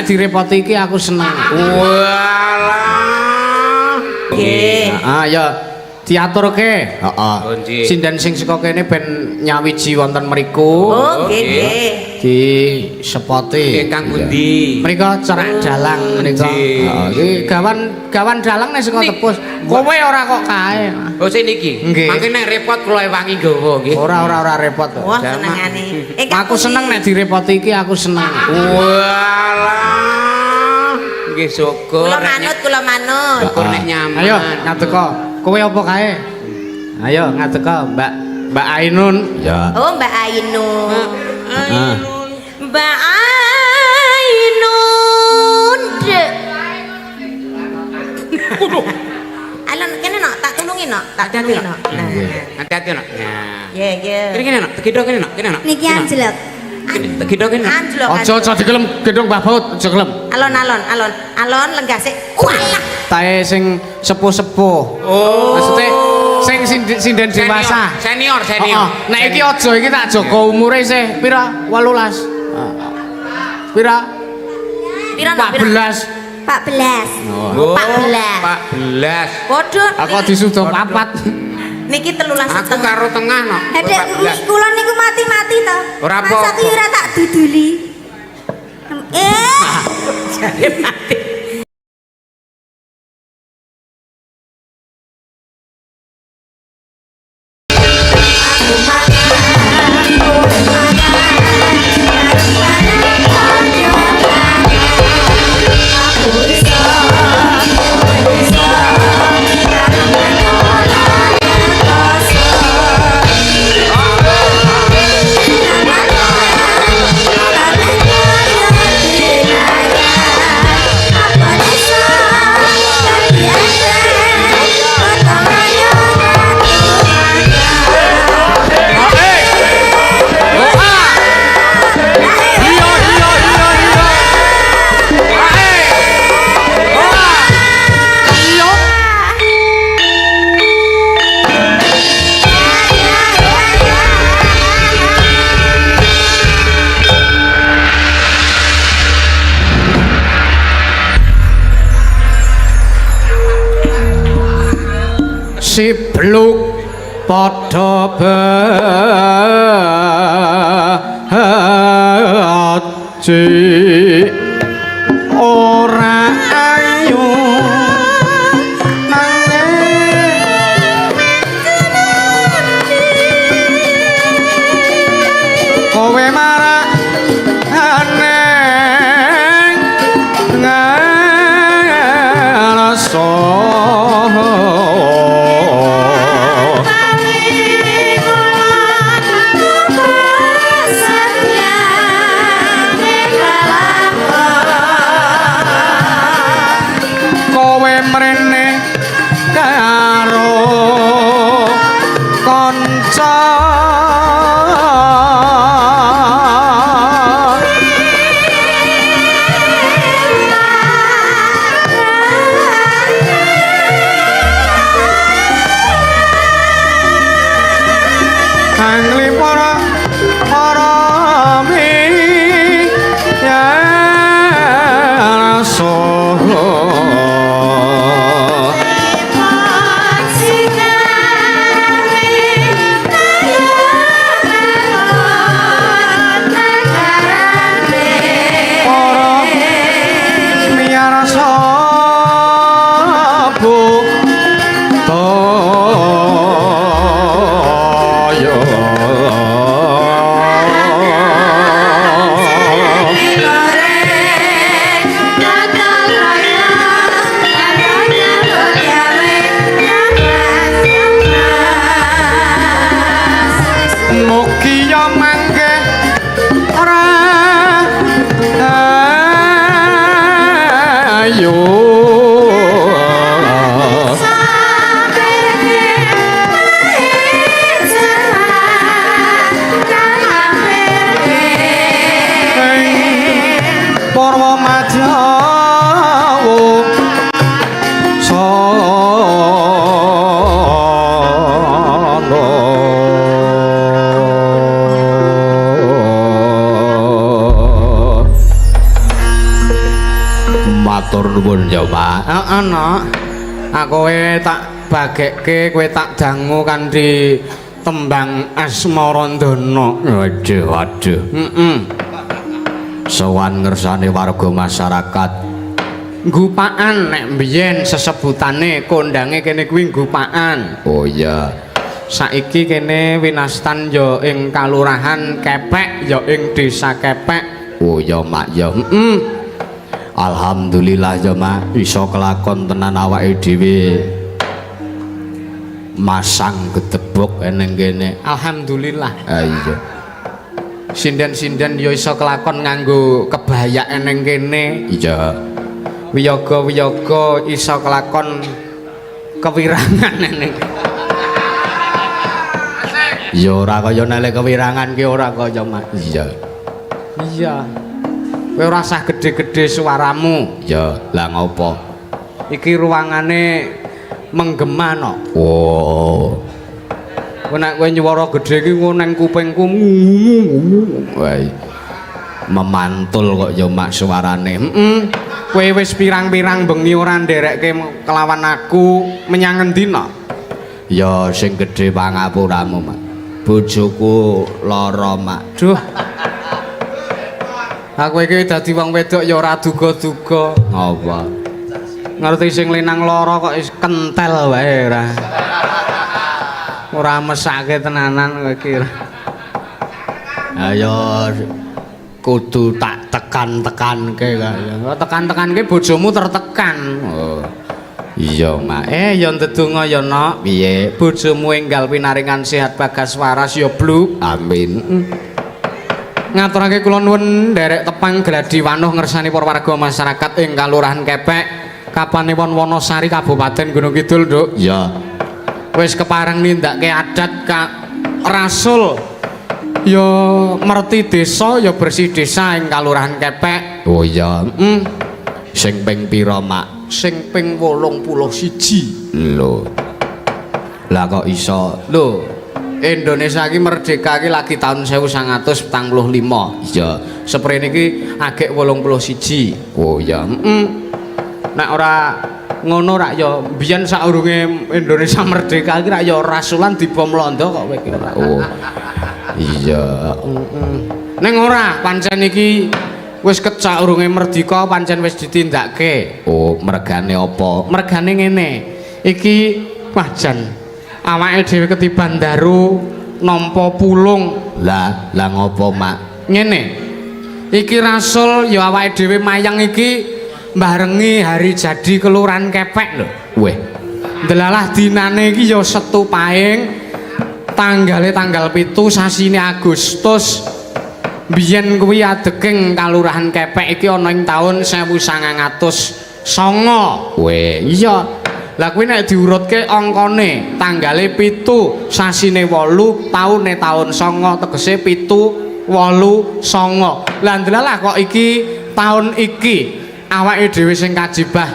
nek direpoti iki aku seneng. Walah. Nggih. Ya diaturke. Heeh. Oh nggih. Sinden sing saka kene ben nyawiji wonten mriku. Oh nggih nggih. Di sepoti. Kang pundi? Mriko cerak dalang menika. Heeh. Iki gawan dalang nek saka tepus. Kowe ora kok kae. Oh sing niki. Nggih. Mangke nek repot kula wangi nggawa nggih. Ora repot. Wah senengane. Aku seneng nek direpoti iki aku seneng. Walah. Nggih syukur. Kula manut. Syukur nek nyaman. Ayo ngateko. Kowe apa kae? Ayo ngateko, Mbak Ainun. Ya. Oh Mbak Ainun. Mbak Ainun. Alon kene nok, tak tulungi nok, tak tulungi nok. Hati-hati nok. Nah. Ya ya. Kene nok, tegidho kene nok, kene nok. Niki anjlok. Tegidho kene. Anjlok. Aja digelem gedung Mbah Baut, aja gelem. Alon lenggah sik. Walah. Tae sing sepuh-sepuh. Oh. Maksudnya sing sinden dewasa. Senior. Nek iki aja iki tak jaga umure isih pira? 18. Pira? Pira nok? 14. 14. Oh, 14. Waduh. Aku disudo 4. Niki 13 Aku karo tengah nok. Hedek kula niku mati-mati to. Ora apa. Masa ki ora tak duduli. Jare mati. Si bluk padha baci ora ayu kowe marane ngarasa mrene karo kanca kangli para mi ya matur nuwun ya Pak. Heeh no. Aku tak bagekke kowe tak dangu kanthi tembang Asmarandana. Waduh. Sowan ngersane warga masyarakat. Gupaan nek mbiyen sesebutane kondange kene kuwi gupaan. Oh iya. Saiki kene winastan ya ing Kalurahan Kepek ya ing Desa Kepek. Oh ya Mak ya. Alhamdulillah ya Mak iso kelakon tenan awake dhewe. Masang gedebok eneng kene. Alhamdulillah. Iya. Sinden-sinden ya iso kelakon nganggo kebaya eneng kene. Iya. Wiyaga-wiyaga iso kelakon kewirangan eneng. Ya ora kaya nele kewirangan ki ora kaya Mak. Iya. Iya. Kowe ora usah gede-gede suaramu. Ya, lah ngopo? Iki ruangane menggema no. Oh. Kowe nek kowe nyuwara gedhe iki ngono nang kupingku. Wah. Memantul kok ya Mak suarane. Kowe wis pirang-pirang bengi ora nderekke kelawan aku menyang endi no? Ya sing gedhe pangapuramu Mak. Bojoku lara Mak. Duh. Aku iki dadi wong wedok ya ora duga-duga. Apa? Ngerti sing lenang lara kok kentel wae ora. Ora mesake tenanan kowe iki. Ayo kudu tak tekan-tekanke kaya. Tekan-tekanke bojomu tertekan. Oh. Iya, Mak. Ya ndedonga ya, Nok. Piye? Bojomu enggal pinaringan sehat bagas waras ya, Bluk. Amin. Ngaturake kula nuwun nderek tepang gladi wanuh ngersani para warga masyarakat ing Kalurahan Kepek, Kapanewon Wonosari, Kabupaten Gunung Kidul, Nduk. Ya. Wis kepareng nindakake adat Rasul. Ya merti desa ya bersih desa ing Kalurahan Kepek. Oh iya. Sing ping pira, Mak? Sing ping 81. Lho. Lah kok iso? Lho, Indonesia iki merdeka iki lagi tahun 1945. Iya. Seprene iki agek 81. Oh iya. Nek ora ngono rak ya biyen saurunge Indonesia merdeka iki rak ya rasulan dibom Londo kok kowe iki ora. Oh. Iya. Ning ora pancen iki wis kecaurunge merdeka pancen wis ditindakke. Oh, mergane apa? Mergane ngene. Iki wajan awake dhewe ketiban daru nampa pulung. Lah ngopo, Mak? Ngene. Iki rasul ya awake dhewe mayang iki barengi hari jadi Kelurahan Kepek lho. Weh. Delalah dinane iki ya Setu Pahing. Tanggal 7 sasine Agustus. Biyen kuwi adeging Kalurahan Kepek iki ana ing taun 1909. Weh, iya. Lah kuwi nek diurutke angkane tanggale 7 sasine 8 taune taun 9 tegese 7 8 9. Lah ndelalah kok iki taun iki awake dhewe sing kajibah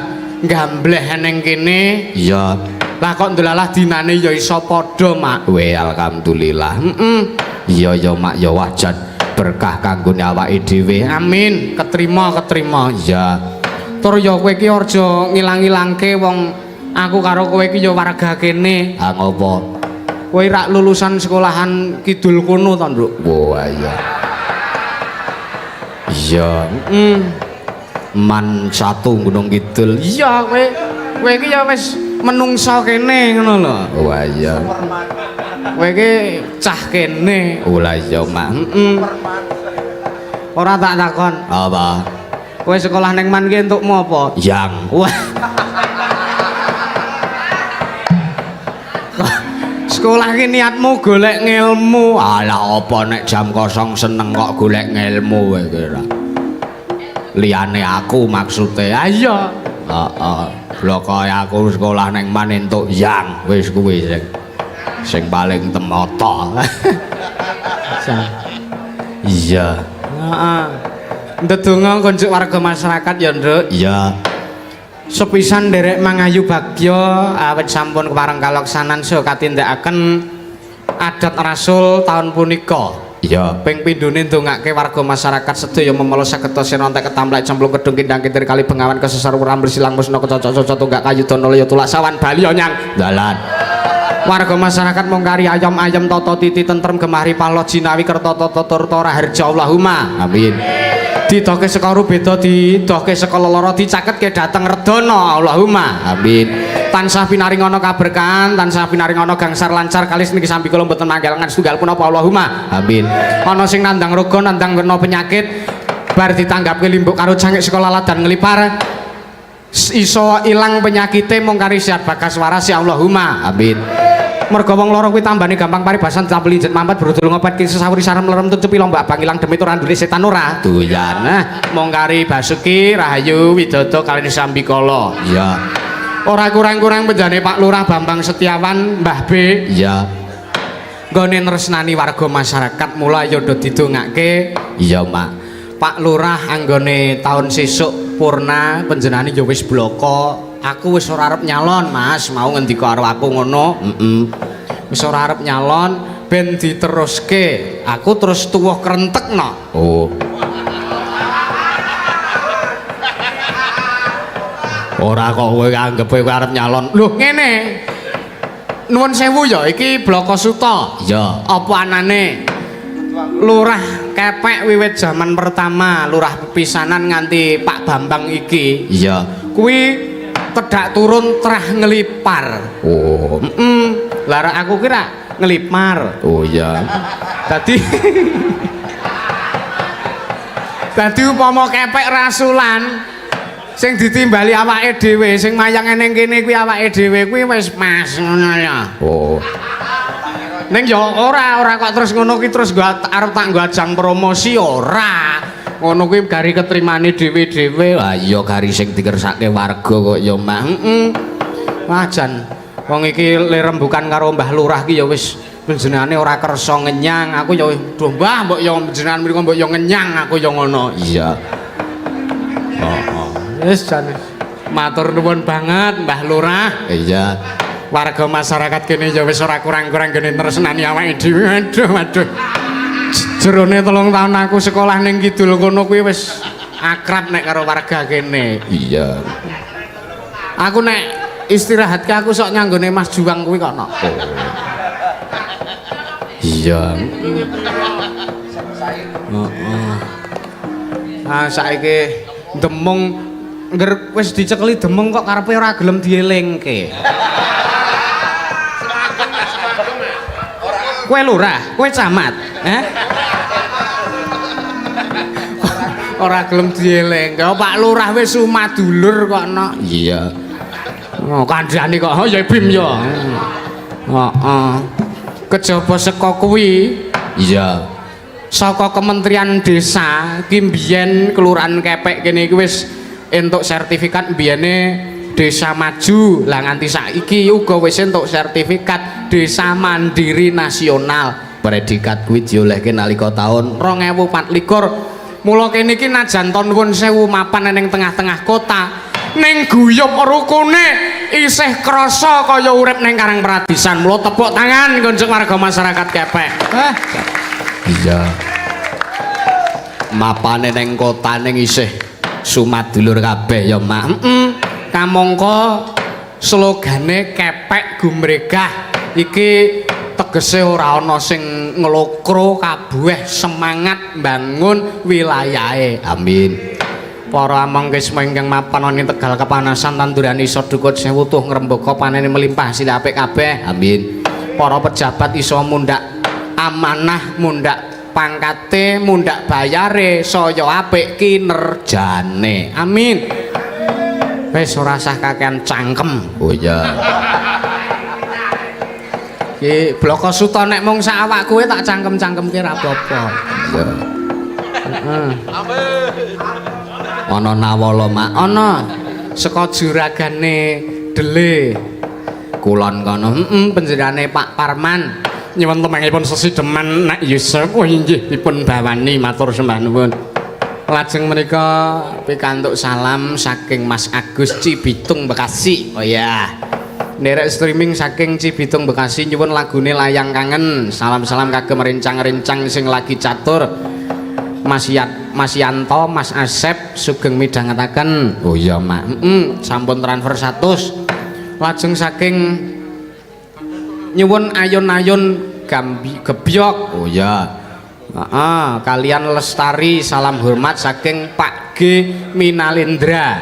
gambleh ning kene. Iya. Lah kok ndelalah dinane ya iso padha, Mak. Weh, alhamdulillah. Iya ya, Mak, ya wajan berkah kanggone awake dhewe. Amin. Ketrima. Iya. Tur ya kowe iki aja ngilang-ilangke wong aku karo kowe iki ya warga kene. Ha ngopo? Kowe rak lulusan sekolahan kidul kono to, Nduk? Wah, iya. Iya. Man 1 Gunung Kidul. Iya, kowe iki ya wis menungso kene ngono lho. Wah, iya. Kowe iki cah kene. Oh lah iya, Mak. Ora tak takon. Apa? Kowe sekolah ning man ki entukmu apa? Yang. Wah. Sekolah ki niatmu golek ngilmu. Alah apa nek jam kosong seneng kok golek ngilmu kowe kira. Liyane aku maksude. Ah iya. Heeh. Lho kaya aku sekolah ning man entuk yang wis kuwi sing paling temata. Iya. Heeh. Ndedonga konjuk warga masyarakat ya, Nduk. Iya. Sepisan nderek mangayu bagya awit sampun kepareng kalaksanan saha katindakaken adat Rasul taun punika. Iya, ping pindhone ndongake warga masyarakat sedaya memala saged senontek ketamplek cemplung kedung kindang kintir kali bengawan kesesaruran bersilang musna kecocok-cocok tunggak kayudana laya tulak sawan bali nyang dalan. Warga masyarakat mung kari ayam-ayam tata titi tentrem gemari palo jinawi kerta tata turta raharja Allahumma. Amin. Didoke saka rubeda didoke saka lara dicaketke dhateng redana Allahumma. Amin. Tansah pinaringana kaberkahan, tansah pinaringana gangsar lancar kalis niki sambi kula mboten manggalengan setunggal punapa Allahumma. Amin. Ana sing nandang raga, nandang kena penyakit, bar ditanggapke limbuk karo jangkik saka lalat dan nglipar. Iso ilang penyakite mung kari sehat bagas waras ya Allahumma. Amin. Merga wong lara kuwi tambane gampang paribasan tampil injet mampet brodol ngopet ki sesawuri sarem lerem tutupi lombak bang ilang demit ora ndule setan ora doyan. Nah, mung kari Basuki Rahayu Widodo kalih Sambikala. Iya. Ora kurang-kurang penjane Pak Lurah Bambang Setiawan Mbah B. Iya. Nggone nresnani warga masyarakat mula ya do didongake. Iya, Mak. Pak Lurah anggone taun sesuk purna panjenengane ya wis bloko. Aku wis ora arep nyalon, Mas. Mau ngendika karo aku ngono. Wis ora arep nyalon ben diteruske. Aku terus tuwuh krentekno. Oh. Ora kok kowe anggap kowe arep nyalon. Lho, ngene. Nuwun sewu ya, iki Bloko Suta. Iya. Apa anane? Lurah kepek wiwit zaman pertama, lurah pisanan nganti Pak Bambang iki. Iya. Kuwi tedak turun terah ngelipar. Oh. Lara aku kira ngelipar. Oh iya. Tadi Dadi upama kepek rasulan sing ditimbali awake dhewe, sing mayang ning kene kuwi awake dhewe kuwi wis pas ngono ya. Oh. Ning ya ora kok terus ngono kuwi terus arep tak nggo ajang promosi ora. Ngono kuwi gari ketrimane dhewe-dhewe. Lah iya gari sing dikersake warga kok ya Mak. Wajan. Wong iki le rembukan karo Mbah Lurah ki ya wis panjenengane ora kersa ngenyang. Aku ya duh Mbah mbok ya panjenengan mriku mbok ya ngenyang aku ya ngono. Iya. Wis jan matur nuwun banget Mbah Lurah. Iya. Warga masyarakat kene ya wis ora kurang-kurang gene tresnani awake dhewe. Aduh. Jerone 3 tahun aku sekolah ning kidul kono kuwi wis akrab nek karo warga kene. Iya. Aku nek istirahat ke aku sok nyanggone Mas Juwang kuwi kok nok. Oh. Iya. Heeh. Ah saiki demung ngger wis dicekeli demung kok karepe ora gelem dielingke. Kowe lurah, kowe camat, ora gelem dielingke. Pak Lurah wis sumadulur kok nok. Iya. Oh, kandhane kok ya Bim ya. Heeh. Kejaba saka kuwi, iya. Saka Kementerian Desa ki mbiyen kelurahan Kepek kene iki wis entuk sertifikat mbiyene Desa Maju. Lah nganti saiki uga wis entuk sertifikat Desa Mandiri Nasional. Predikat kuwi diolehke nalika taun 2024. Mula kene iki najan to nuwun sewu mapan ning tengah-tengah kota, ning guyub rukune isih krasa kaya urip ning Karang Pradisan. Mula tepuk tangan konjeng warga masyarakat Kepek. Iya. Mapane ning kota ning isih sumadulur kabeh ya, Mak. Kamangka slogane Kepek Gumregah iki tegese ora ana sing nglokro kabueh semangat mbangun wilayahe. Amin. Para amangkis ingkang mapan ing Tegal kepanasan tanduran iso dukut sewu tuh ngrembaka panene melimpah sile apik kabeh. Amin. Para pejabat iso mundhak amanah, mundhak pangkate, mundhak bayare saya apik kinerjane. Amin. Wis ora usah kakean cangkem. Oh iya. Ki Bloko Suta nek mung sak awak kowe tak cangkem-cangkemke ra apa-apa. Iya. Heeh. Ana nawala Mak, ana saka juragane Dele kulon kono. Panjenengane Pak Parman nyuwun temengipun sesideman Nak Yusuf. Oh inggih dipun bawani matur sembah nuwun. Lajeng menika pikantuk salam saking Mas Agus Cibitung Bekasi. Oh ya. nderek streaming saking Cibitung Bekasi nyuwun lagune Layang Kangen. Salam-salam kagem rencang-rencang sing lagi catur. Mas Yanto, Mas Asep sugeng midhangetaken. Oh iya, Mak. Sampun transfer 100. Lajeng saking nyuwun ayon-ayon Gebyok. Oh iya. Kalian Lestari salam hormat saking Pak G Minalendra.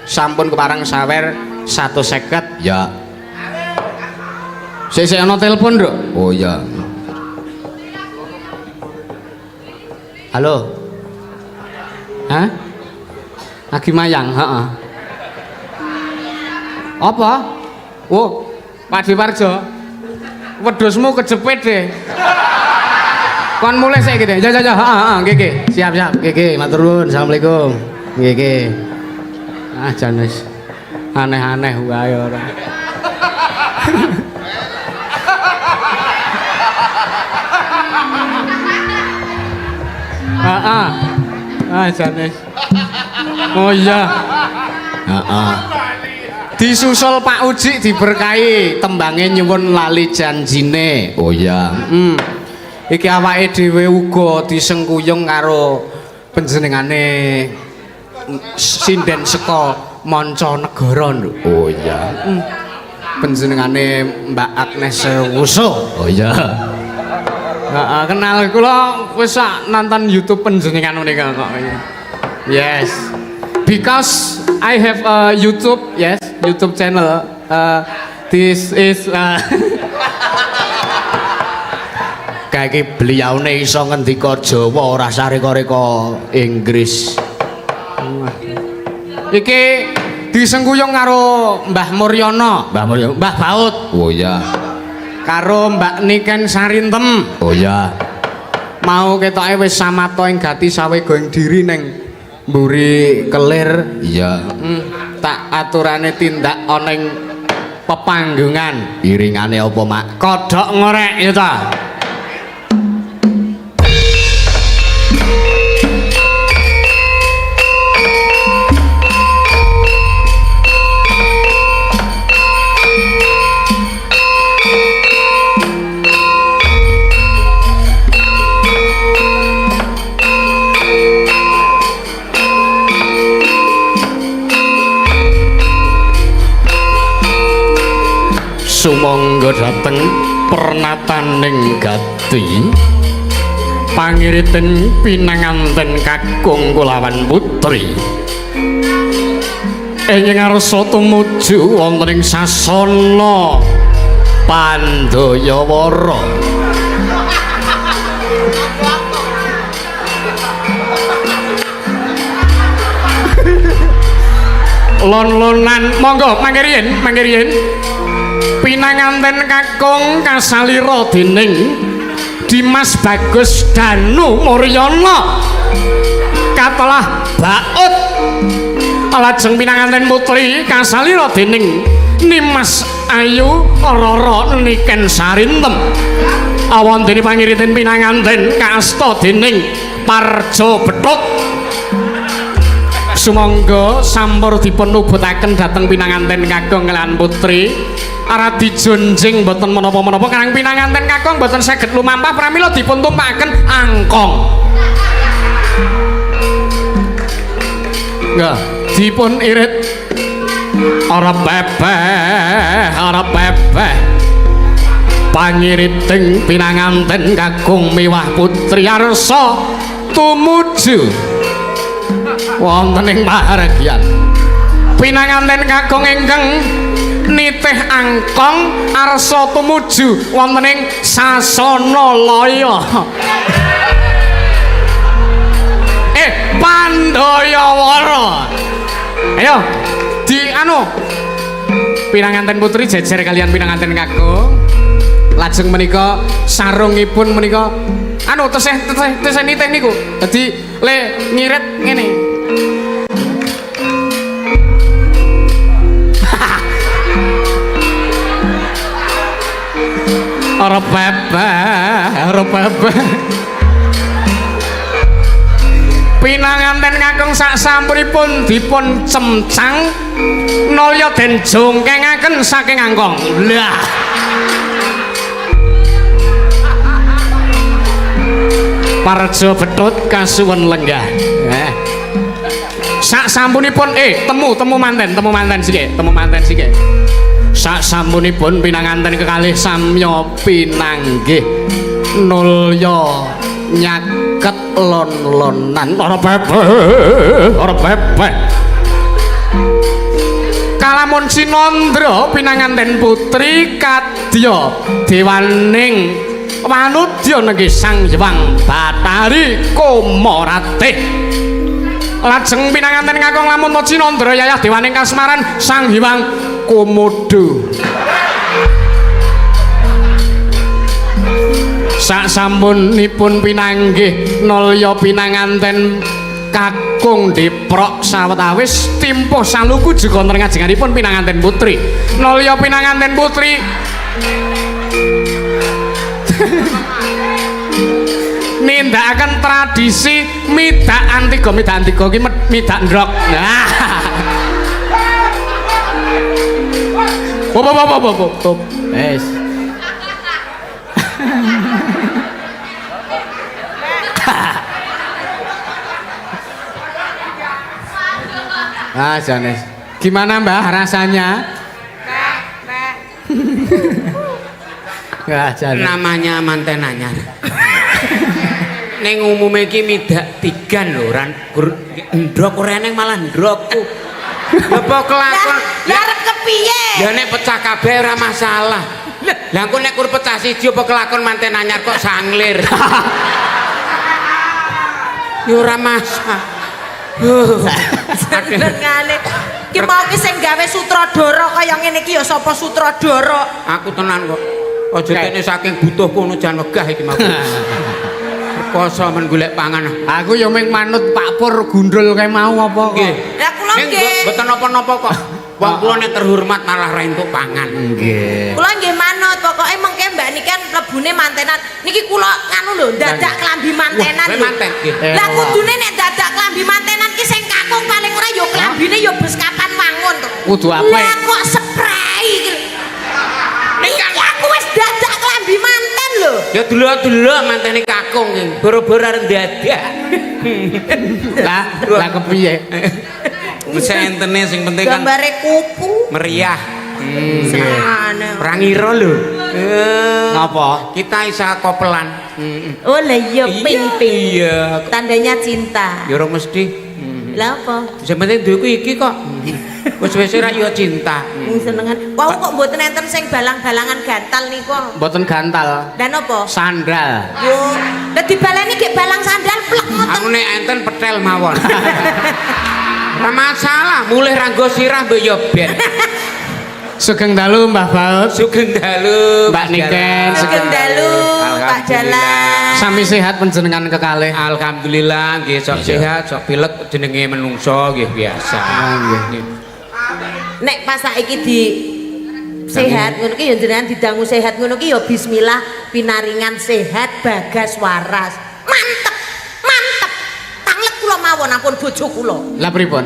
Sampun kepareng sawer 150. Ya. Sik ana telepon, Nduk. Oh iya. Halo. Hah? Lagi mayang, heeh. Apa? Oh, Pak Diwarjo. Wedhusmu kejepit deh. Kon mulai sik iki. Ya, heeh, nggih. Siap. Nggih, matur nuwun. Assalamualaikum. Nggih. Ah, jan wis aneh-aneh wae ora. Jan wis. Oh iya. Heeh. Disusul Pak Uji diberkahi tembange nyuwun lali janjine. Oh iya. Iki awake dhewe uga disengkuyung karo panjenengane sinden saka Mancanegara. Oh iya. Panjenengane Mbak Agnes Wuso. Oh iya. Kenal kula wis nonton YouTube panjenengan menika kok. Yes. Because I have a YouTube channel. This is kayak beliaune iso ngendika Jawa ora sareka-reka Inggris. Iki disengkuyung karo Mbah Muryono, Mbah Baut. Oh iya. Karo Mbak Niken Sarintem. Oh iya. Mau ketoke wis samata ing gati sawe goeng diri ning mburi kelir. Iya. Tak aturane tindak ana ing pepanggungan. Iringane apa, Mak? Kodhok ngorek ya ta. Sumangga dhateng pernataning gati pangiriten pinanganten kakung kulawan putri ing ngarsa tumuju wonten ing sasana Pandayawara. Lon-lonan monggo mangke riyen pinanganten kakung kasalira dening Dimas Bagus Danu Muryono katelah Baut. Lajeng pinanganten putri kasalira dening Nimas Ayu Rara Niken Sarintem. Awonten pangiriten pinanganten kaasta dening Parjo Bethuk. Sumangga sampur dipun nubutaken dhateng pinanganten kakung lan putri aradi jonjing boten menapa-menapa karang pinanganten kakung boten saged lumampah pramila dipun tumpaken angkong. Nggih, dipun irit ora bebeh pangiriting pinanganten kakung miwah putri arsa tumuju wonten ing pahargyan. Pinanganten kakung ingkang nitih angkong arsa tumuju wonten ing sasana laya Pandayawara. Ayo di pinanganten putri jejer kalian pinanganten kakung. Lajeng menika sarungipun menika tesih nitih niku. Dadi le ngirit ngene. Ora bebeh. Pinanganten pinanganten ngakung sak sampunipun dipun cemcang nolya den jongkengaken saking angkong. Lah. Parjo betut kasuwun lenggah. Sak sampunipun temu manten sike. Sak sampunipun pinanganten kekalih samya pinanggih nulya nyaket lon-lonan ora bebek. Kalamun Sinandra pinanganten putri kadya dewaning wanudya nggih Sang Hyang Bathari Komaratih. Lajeng pinanganten ngakung lamun Sinandra yayah dewaning kasmaran Sang Hyang Komodo. Sak sampunipun pinanggih nolya pinanganten kakung diprok sawetawis timpuh saluku juga ngajenganipun pinanganten putri. Nolya pinanganten putri nindakaken tradisi midak antiga ki midak ndrok. Nah. Pop. Wes. Janes. Gimana Mbah rasanya? Namanya manten anyar. Ning umume iki midak tigan lho ran ndrok ora eneng malah ndrokku. Apa kelakon? Lah arep kepiye? Ya nek pecah kabeh ora masalah. Lah engko nek kur pecah siji apa kelakon manten anyar kok sanglir. Ya ora masalah. Senengane. Ki mau ki sing gawe sutradara kaya ngene iki ya sapa sutradara? Aku tenan kok. Aja kene saking butuh kono jan wegah iki mau. Rekoso men golek pangan. Aku ya mung manut Pak Pur gundul kae mau apa kok. Nggih. Lah kula nggih. Mboten napa-napa kok. Wong kula nek terhormat malah ra entuk pangan. Nggih. Kula nggih manut pokoke mengke Mbak niki kan mlebune mantenan. Niki kula anu lho dadak klambi mantenan lho. Manten nggih. Lah kudune nek dadak klambi mantenan ki sing kakung paling ora ya klambine ya bus kapan wangun to. Kudu apa? Lah kok spray iki. Nek aku wis dadak klambi manten lho. Ya delok-delok mantene kakung iki. Boro-boro arep dadak. Lah kepiye? Wis entene sing penting kan Gambare kuku. meriah. Senengane. Ora ngira lho. Napa? Kita isa kopelan. Oh lah iya ping-ping. Iya. Tandanya cinta. Ya ora mesti. Lah apa? Sing penting duweku iki kok. Wis ora ya cinta. Senengan. Wau kok mboten enten sing balang-balangan gantal niku. Mboten gantal. Dan apa? Sandal. Yo, lah dibaleni gek balang sandal plek ngoten. Aku nek enten petel mawon. Ora masalah, mulih ranggo sirah mbok yo ben. Sugeng dalu Mbah Baut. Sugeng dalu Mbak Niken. Sugeng dalu Pak Jalan. Sami sehat panjenengan kekalih. Alhamdulillah nggih sok sehat, sok pilek jenenge menungso nggih biasa. Nggih. Nek pas saiki di sehat ngono ki ya jenengan didangu sehat ngono ki ya bismillah pinaringan sehat bagas waras. Mantep. Tanglet kula mawon ampun bojo kula. Lah pripun?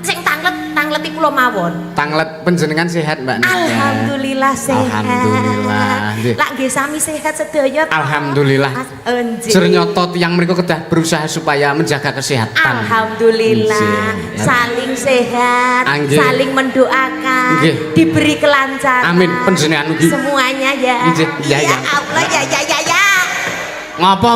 Sing tangleti kula mawon. Tanglet panjenengan sehat Mbak Nika? Alhamdulillah sehat. Alhamdulillah. Nggih. Lak nggih sami sehat sedaya. Alhamdulillah. Enjih. Jernyoto tiyang mriku kedah berusaha supaya menjaga kesehatan. Alhamdulillah. Nggih. Saling sehat, Nggih. saling mendoakan, Nggih. diberi kelancaran. Amin panjenengan ugi. Semuanya ya. Nggih, ya, Ya ya. Allah ya. Ngapa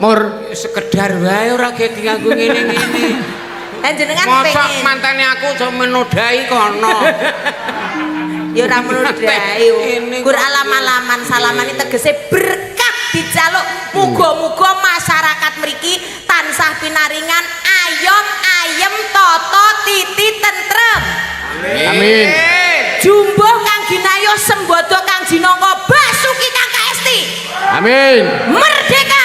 Mur? Sekedar wae ora ge diganggu ngene-ngene. Panjenengan Mosok pengen. mantene aku sok menodai kono. Ya ora menodai. Ini Gur kok- alam-alaman salaman iki tegese berkah dijaluk. Muga-muga masyarakat mriki tansah pinaringan ayem toto titi tentrem. Amin. Jumbuh kang ginayuh sembodo kang jinangka basuki kang kaesti. Amin. Merdeka.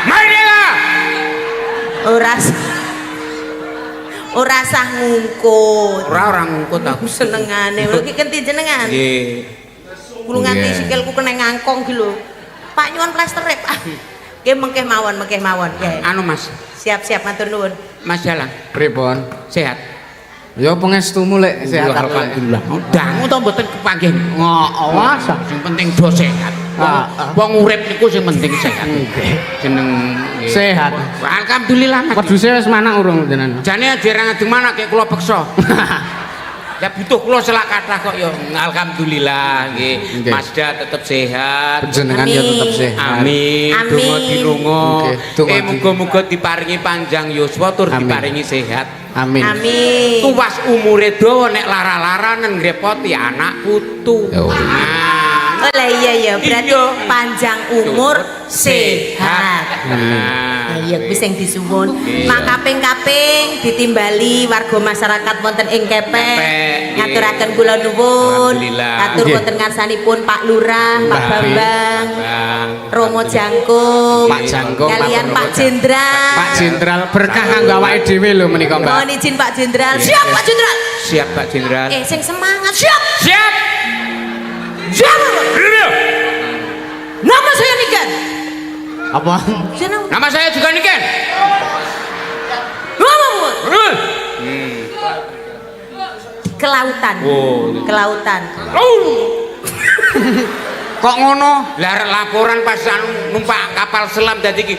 Merdeka. Ora sah ngungkut. Ora ngungkut aku. Senengane lho iki kenti jenengan. Nggih. Kulo nganti Nggih. sikilku kena ngangkong iki lho. Pak nyuwun plester Pak. Nggih mengkeh mawon. Nggih. Anu Mas, Siap-siap matur nuwun. Mas Dalang, Pripun? sehat. Ya pangestumu lek sehat Alhamdulillah. Dangu to mboten kepanggih. Awas. Sing penting do sehat. Wong urip niku sing penting sehat. Jeneng Sehat. Alhamdulillah. Wedhuse wis manak urung jenengan? Jane dereng ngajeng manak kaya kula peksa. Ya butuh kula selak kathah kok ya. Alhamdulillah nggih. Masda tetep sehat. Panjenengan ya tetep sehat. Amin. Donga dinunga. Nggih, Muga-muga diparingi panjang yuswa tur diparingi sehat. Amin. Amin. Tuwas umure dawa nek lara-laranen ngrepoti anak putu. Oh. Oh lah iya berarti Iya. panjang umur sehat. Nah, Iya kuwi sing disuwun. Iya. Mak kaping-kaping ditimbali warga masyarakat wonten ing Kepek. Kepek, Ngaturaken kula nuwun. Alhamdulillah. Atur Nggih. wonten ngarsanipun Pak Lurah, Pak Mbah Bi. Bambang, Bang. Romo Jangkung, Pak Jangkung, kalian Pak Pak Jenderal. Pak Jenderal berkah kanggo awake dhewe lho menika, Mbak. Mohon izin Pak Jenderal. Siap Pak Jenderal. Siap Pak Jenderal. Sing semangat. Siap. Siap. Siap. Nama saya Niken. Apa? Jeneng. Nama saya juga Niken. Nama kelautan. Oh. Kelautan. Kok ngono? Lah laporan pas numpak kapal selam dadi iki.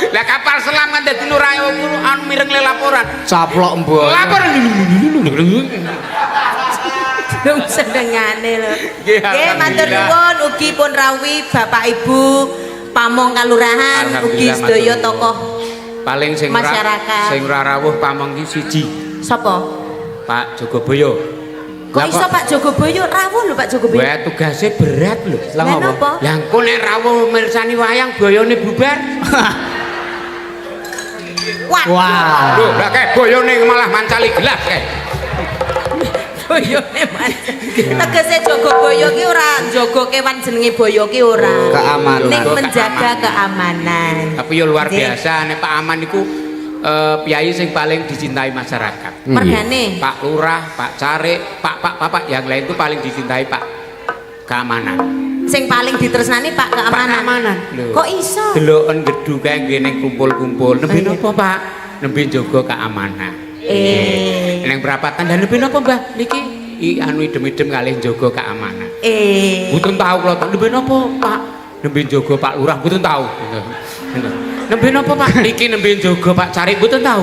Lah kapal selam kan dadi nurayo anu mireng le laporan. Caplok mbok. Laporan. Dong sedengane lho. Nggih, Nggih, matur alhamdulillah. nuwun ugi pun rawuh Bapak Ibu Pamong Kalurahan ugi Alhamdulillah, sedaya matur tokoh Paling sing Masyarakat. sing ora rawuh pamong ki siji, sapa? Pak Jogoboyo. Kok iso Pak Jogoboyo rawuh lho Pak Jogoboyo? Wah, tugasnya berat lho. Lah Lah ngopo? napa? Lah engko nek rawuh mirsani wayang boyone bubar. Wah. Wah. Lho, lah kae boyone malah mancali gelas kae. Boyone macam. Tegese Jogoboyo ki ora njaga kewan jenenge boyo ki ora. Keamanan. Ning menjaga keamanan. Tapi ya luar Nggih. biasa nek Pak Aman niku piyai sing paling dicintai masyarakat. Mergane. Pak Lurah, Pak Carik, Pak yang lain itu paling dicintai Pak Keamanan. Sing paling ditresnani Pak Keamanan. Keamanan. Lho. Kok iso? Deloken gedhu kae ngene kumpul-kumpul. Nembe iya. napa, Pak? Nembe jaga keamanan. Neng perapatan dan nembe napa, Mbah? Niki anu idem-idem kalih jaga keamanan. Mboten tahu kula nembe napa, Pak? Nembe jaga Pak Lurah mboten tahu. Nembe napa, Pak? Niki nembe jaga Pak Carik mboten tahu.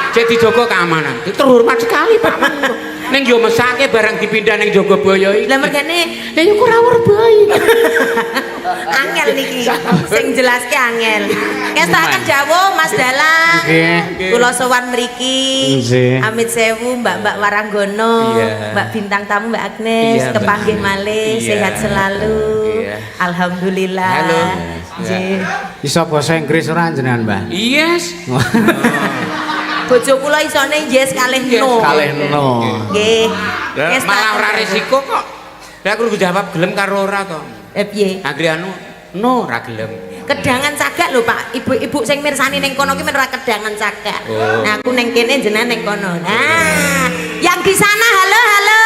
Cek dijaga keamanan. Terhormat sekali, Pak. Neng yo mesake barang dipindah neng Jogoboyo iki. Lah mergane Lah yo ora bayi. angel niki sing jelaske angel. Kestakan dawuh Mas Dalang. Nggih. Kula sowan mriki. Nggih. Amit sewu Mbak Waranggono, Iya. Mbak bintang tamu Mbak Agnes, Iya, Mbak. kepanggih malih, Iya. sehat selalu. Iya. Alhamdulillah. Halo. Nggih. Iso basa Inggris ora jenengan, Mbah? Yes. Bojo kula isone yes kalih Yes, no. Kalih no. Nggih. Lah, Kestakan malah ora dawuh. resiko kok. Lah aku jawab gelem karo ora to. Piye? Agri anu no ora gelem. Kedangan cagak lho Pak, ibu-ibu sing mirsani ning kono ki men ora kedangan cagak. Oh. Nah aku ning kene jenengan ning kono. Nah, yang di sana halo halo.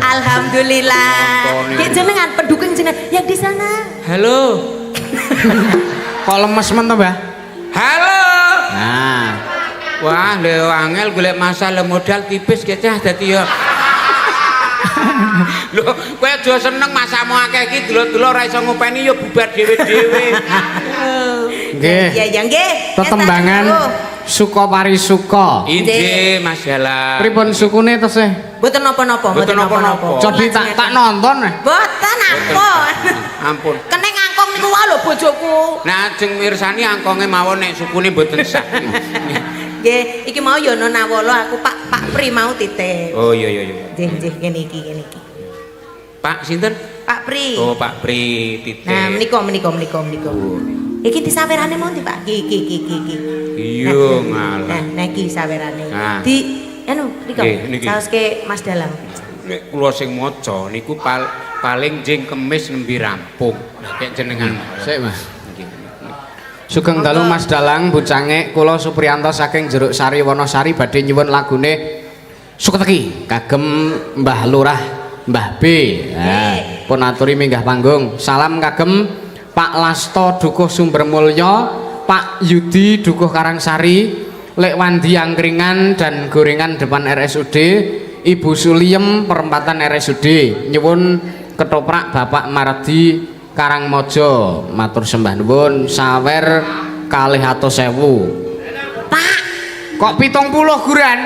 Alhamdulillah. Ngomponi. Ya jenengan pendukung jenengan yang di sana. Halo. Kok lemes men to, Mbah? Halo. Nah, Wah, lho angel golek masalah modal tipis ge cah dadi yo. Lho, kowe aja seneng masamu akeh iki delok-delok ora iso ngopeni yo bubar dhewe-dhewe. nggih. Ya ya nggih. Tetembangan suka parisuka. Inggih, Mas Dalang. Pripun sukune tesih? Mboten napa-napa, Mboten napa-napa. Cobi tak nonton. Mboten ampun. Ampun. Keneng angkong niku wae lho bojoku. Nah, ajeng mirsani angkonge mawon nek sukune mboten sah. Nggih, iki mau yo ana nawala aku Pak Pri mau titip. Oh iya iya iya. Nggih, kene iki. Pak sinten? Pak Pri. Oh, Pak Pri titik. Nah, menika. Iki disawerane monti, Pak. Iki. Iya, ngalah. Nah, iki sawerane. Nah. Di anu, nika. Nggih, niki. Saoske Mas Dalang. Nek kula sing maca niku paling jeng kemis nembe rampung. Nah, kayak jenengan. Sik, Mas. Nggih. Sugeng dalu Mas Dalang Bucange kula Supriyanto saking Jeruk Sari Wonosari badhe nyuwun lagune Suketeki kagem Mbah Lurah Mbah B. Nah, pun aturi minggah panggung. Salam kagem Pak Lasto Dukuh Sumbermulya, Pak Yudi Dukuh Karangsari, Lek Wandi Angkringan dan Gorengan depan RSUD, Ibu Suliem perempatan RSUD, nyuwun ketoprak Bapak Mardi Karangmojo, matur sembah nuwun sawer 200.000. Pak, kok 70 guran?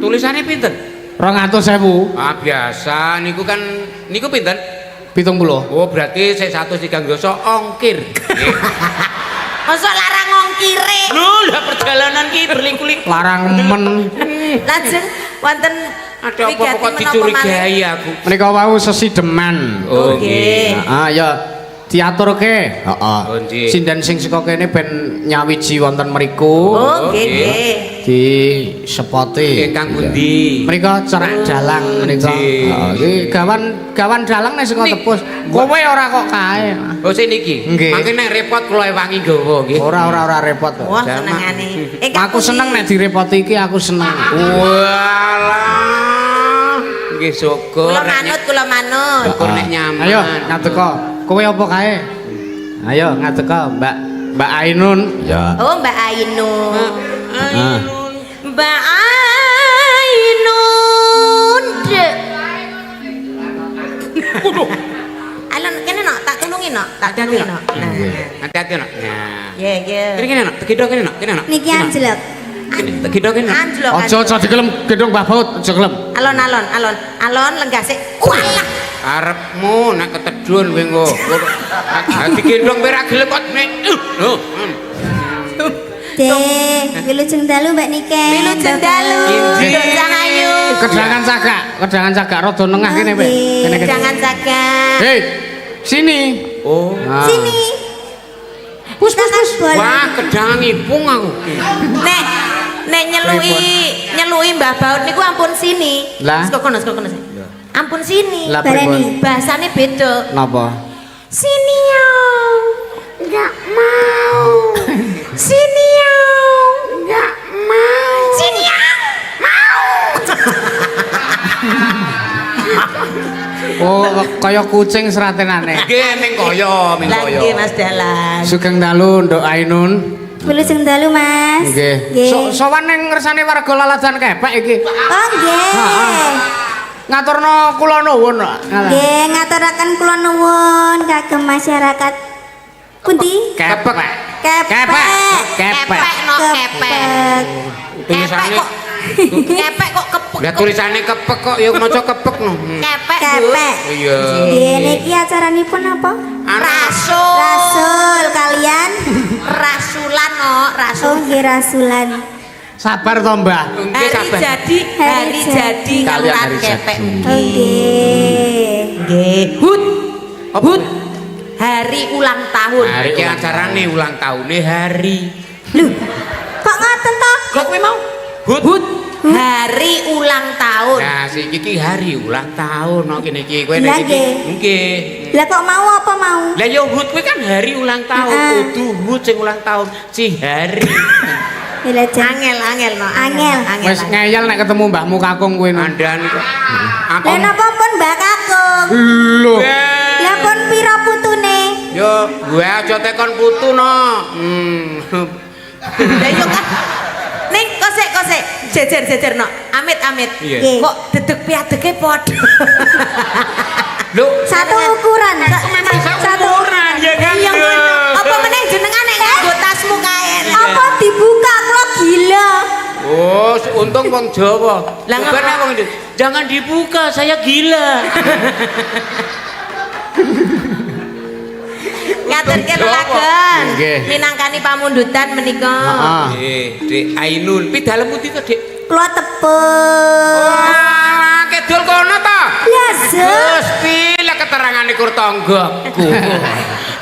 Tulisannya pinten? 200.000. Ah biasa niku kan niku pinten? 70. Oh berarti saya 103 dosa ongkir. masa larang ngongkire. Lho lah perjalanan ki berliku-liku. Larang men. Lajeng wonten Ada apa kok dicurigai aku? Menika wau sesideman. Oh nggih. Heeh ya diaturke. Heeh. Oh, nggih. Sinden sing saka kene ben nyawiji wonten mriku. Oh nggih nggih. Di sepoti. Kang pundi? Menika cerak dalang menika. Nggih. Heeh. Iki gawan dalang nek saka tepus. Kowe ora kok kae. Oh sing niki. Nggih. Mangke nek repot kula wangi gawa nggih. Ora repot. Wah senengane. Aku seneng nek direpoti iki aku seneng. Walah. Nggih syukur. Kula manut. Syukur nek nyaman. Ayo ngateko. Kowe apa kae? Ayo ngateko Mbak Ainun. Ya. Oh Mbak Ainun. Ah. Mbak Ainun. Alon kene nok tak tulungi nok, tak tulungi nok. Nah. Hati-hati nak. Nah. Ya ya. Kene nak, tegidok kene nak, kene nak. Niki anjlok. Tegidok kene nak. Anjlok. Aja digelem gedung Mbah Baut, aja gelem. Alon lenggase. Walah. Arepmu nek ketedhun kowe engko. Hati gendong kowe ra gelem kok nek. Lho. Dek, wilujeng dalu Mbak Nike. Wilujeng dalu. Inji. Sang ayu. Kedangan cagak rada nengah kene kowe. Kene kene. Jangan jaga. Hei, sini. Oh. Nah. Sini. Kita kan boleh. Wah, kedang ngipung aku. Nek nyelui Mbah Baut niku ampun sini. Lah? Saka kono. Ampun sini. Lah Barani. pripun? Bahasane beda. Napa? Sini yo. Enggak mau. Sini yo. Enggak mau. Sini yo. Mau. Oh, kaya kucing seratenane. Nggih, ming kaya, ming kaya. Lagi Mas Dalan. Sugeng dalu Nduk Ainun. Wilujeng dalu Mas. Nggih. Sowan ning ngersane warga laladan kepek iki. Oh nggih. Ngaturno kula nuwun. Nggih, ngaturaken kula nuwun kagem masyarakat pundi? Kepek. Kepek. Kepek no kepek. Tulisane Kepek kok kepek. Lah tulisane kepek kok ya maca kepek no. Kepek. Kepek. Iya. Nggih, niki acaranipun apa? Rasul. Rasul kalian. Rasulan no, Oh rasul. nggih rasulan. Sabar to, Mbah. Nggih sabar. Hari jadi Kalian kelurahan hari kepek. jadi. Oh nggih. Nggih. Hut. Hari ulang tahun. Hari iki acarane ulang tahune hari. Lho, kok ngoten to? Kok kowe mau? Hut. Hari ulang tahun. Nah, sing iki hari ulang tahun no kene iki kowe Lah, nek iki. Nggih. Lah kok mau apa mau? Lah ya hut kuwi kan hari ulang tahun. Kudu hut sing ulang tahun si hari. Lah jan. Angel no. Angel. Wis ngeyel nek ketemu Mbahmu Kakung kowe. Andan kok. Apa? Lah napa pun Mbak Kakung? Lho. Lah pun pira putune? Yo, gue aja tekon putu no. Lah yo kan. Ning kosek. Jejer no. Amit. Iya. Kok dedeg piadege padha. Lho, Satu ukuran. memang satu ukuran ya kan. Iya ngono. Apa meneh jenengan nek nganggo tasmu kae. Apa dibuka kok gila? Oh, untung wong Jawa. Lah, Bukan ngapa? wong Indonesia. Jangan dibuka, saya gila. Ngatur Jawa. kelelaken. Nggih. Minangkani pamundutan menika. Heeh. Dek Ainun, pi dalem pundi to, Dik? Kula tepung. Wah, kedul kono to. Ya se. Gusti, lah keterangane kur tanggaku.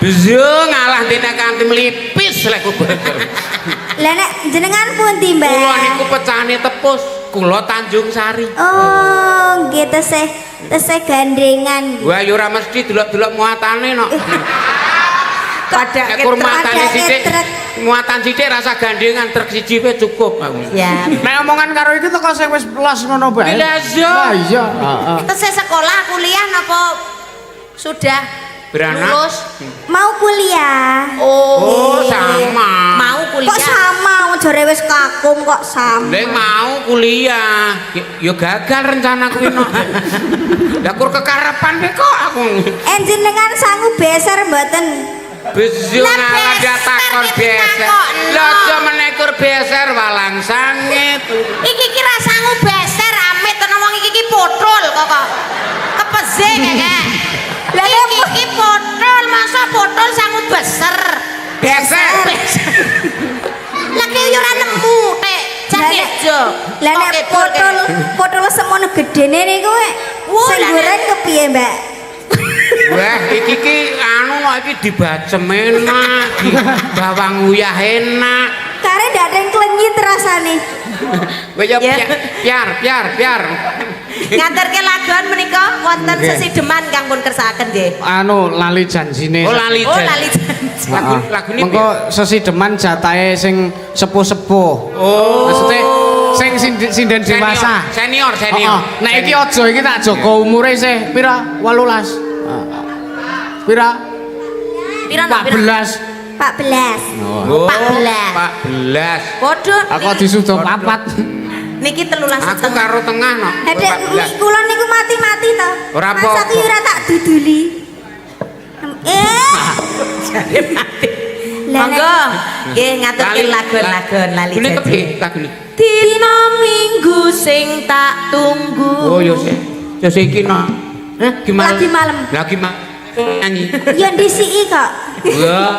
Bisa ngalah dene kanthi melipis lek kubur. Lah nek jenengan pundi, Mbak? Kula niku pecahane tepus, kula Tanjung Sari. Oh, nggih tesih gandengan. Wah, ya ora mesti delok-delok muatane no. Pada Nek kur muatane Pada sithik, truk. muatan sithik rasa gandengan truk siji wae cukup. ya. Nek omongan karo iki teko sing wis plus ngono bae. Lah iya. Lah iya. Heeh. Tesih sekolah kuliah napa sudah Beranak. Lulus. Mau kuliah. Oh, sama. Mau kuliah. Kok sama? Jare wis kakung kok sama. Lek mau kuliah, ya gagal rencanaku ini. Lah kur kekarepan kok aku. Jenengan sanggup beser mboten? Besul ada takon beser. Lah aja menekur beser walang sangit. Iki kira sangu beser amit tenan wong iki potrol kok. Kepeze kek. Lah iki potrol masa potrol sangu beser. Beser. Lagi yo ora nemu tek jadejo. Lah nek potol semono gedene niku sing goreng kepiye, Mbak? Wah, iki anu kok iki dibacem enak, di bawang uyah enak. Kare ndak ada yang klenyit rasane. Kowe ya biar. Nganterke lagon menika wonten sesideman kang pun kersakaken nggih. Anu lali janjine. Oh lali janji. Lagu ini mengko sesideman jatahe sing sepuh-sepuh. Oh. Maksudnya sing sinden dewasa. Senior. Nek iki aja iki tak jaga umure sih pira? 18. Pira? Pira 14. 14. Oh, 14. Waduh. Aku disudo 4. Niki 13 Aku karo tengah no. Hadek kula niku mati-mati to. Ora Masa apa-apa. ki ora tak duduli. Monggo nggih ngaturke lagon-lagon lali Ini janji. kepiye lagu ini? Dina minggu sing tak tunggu. Oh yo sih. Yo iki no. Lagi malam. Lagi nyanyi. Ya disiki kok. Wah,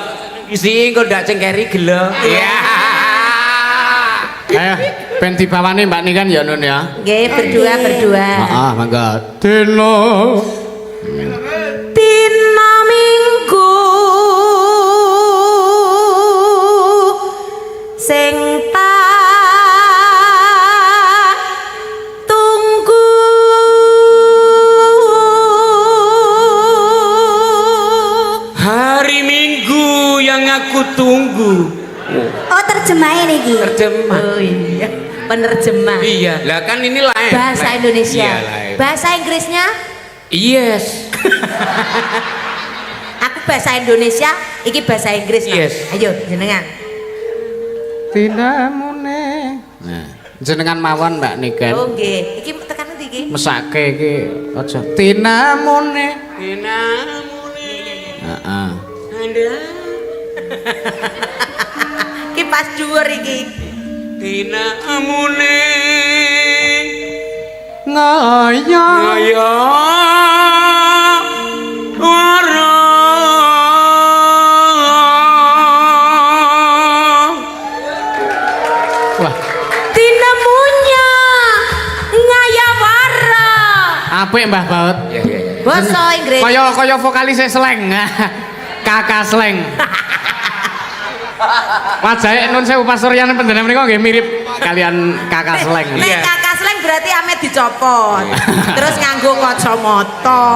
isi kok ndak cengkeri gelo. Iya. Ayo ben dibawane Mbak Nikan ya Nun ya. Nggih berdua. Heeh, mangga. Dina Dina minggu sing tak tunggu. Hari Minggu yang aku tunggu. Oh, terjemahin iki. Terjemah. Oh iya, penerjemah Iya, lah kan ini lain. bahasa Indonesia. Iya, lain. Bahasa Inggrisnya Yes. aku bahasa Indonesia, iki bahasa Inggris. Pak. Yes. Ayo jenengan. tinamune. Nah, jenengan mawon Mbak Niken. Oh nggih, iki tekan ndi iki? Mesake iki aja tinamune. Dinamune. Heeh. Anda Iki pas dhuwur iki. dinamune. Ngaya Ayo. Ora. wah, Tinemunya ngayawara. apik Mbah Baut. Ya. Basa Inggris. Kaya vokalis Sleng. Kakak Sleng. Wajahe Nun Sewu Pasuryane pendene menika nggih mirip kalian Kakak Sleng. Nek kakak sleng berarti ame dicopot. Terus nganggo kacamata.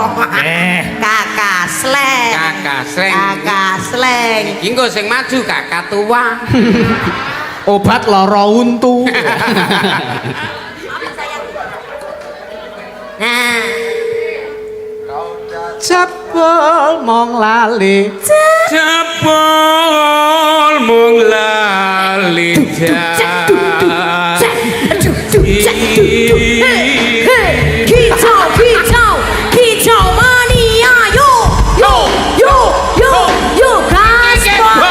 Kakak sleng. Kakak Sleng. Kakak sleng. Iki engko sing maju kakak tua. Obat lara untu. Nah, Jebul mong lali. Jebol mung lali kicau mania yo gaspol.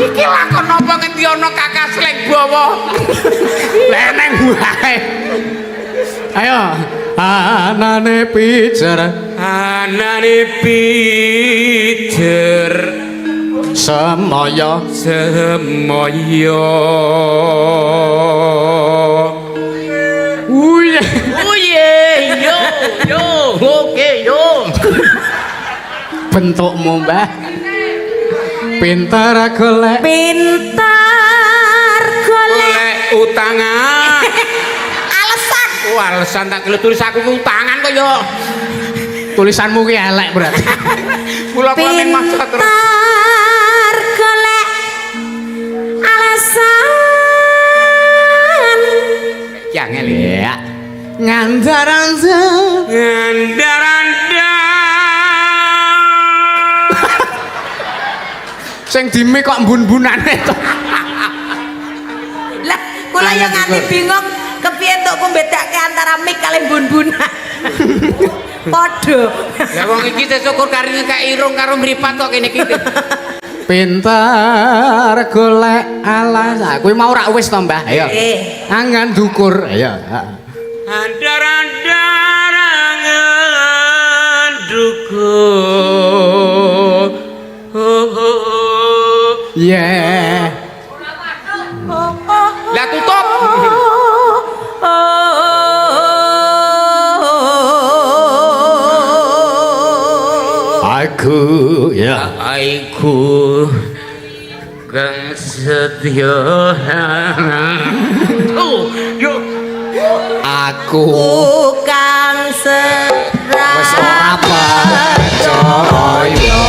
Iki lakon apa ngendi ana kakak Sleng bawa? Leneng wae. Ayo, anane pijer Anane pijer semaya semoyo. uye. Yo, oke yo. Bentukmu Mbah pinter golek Pintar golek Oleh utangan. alasan. Oh, alasan tak kira tulis aku ke utangan kok yo. tulisanmu ki elek berarti. Kula ning maca terus. Pintar golek alasan. Ya ngeli. Ya. Ngandar-andar sing dime kok mbun-bunane to. Lah, kula yo nganti bingung kepiye tok mbedakake antara mik kali bun-bunan. Padha. Lah wong iki syukur kari ngekek irung karo mripat kok kene iki. Pinter golek alas. Kuwi mau rak wis to, Mbah? Ayo. Angan dukur. Ayo. Andar-andar angan dukur. Yeah. Lah tutup. Aku ya. Aku kang setya. Oh, yo. Aku Kang Serap. wis ora percaya.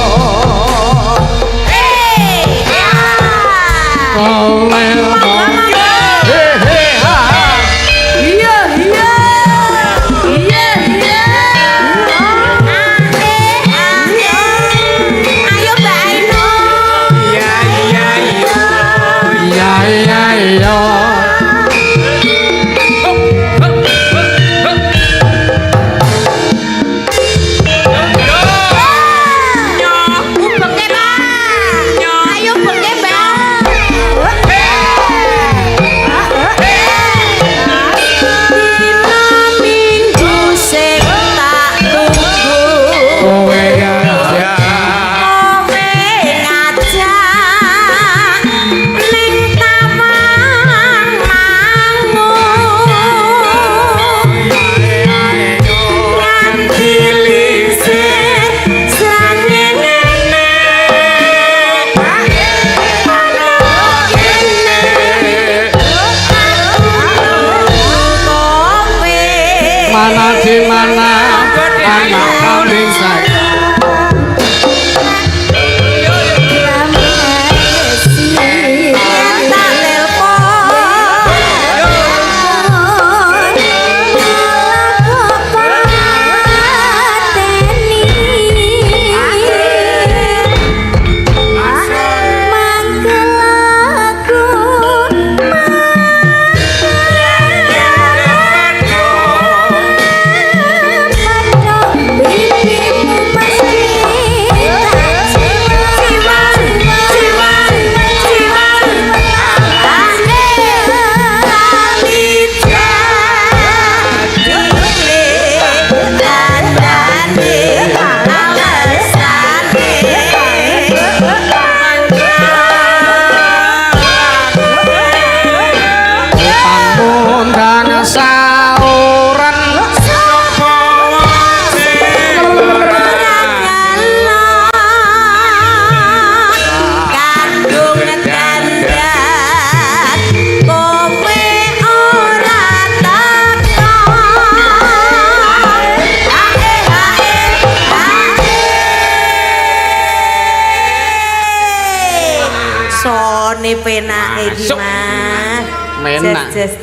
penake iki Mas. Menak. Jes.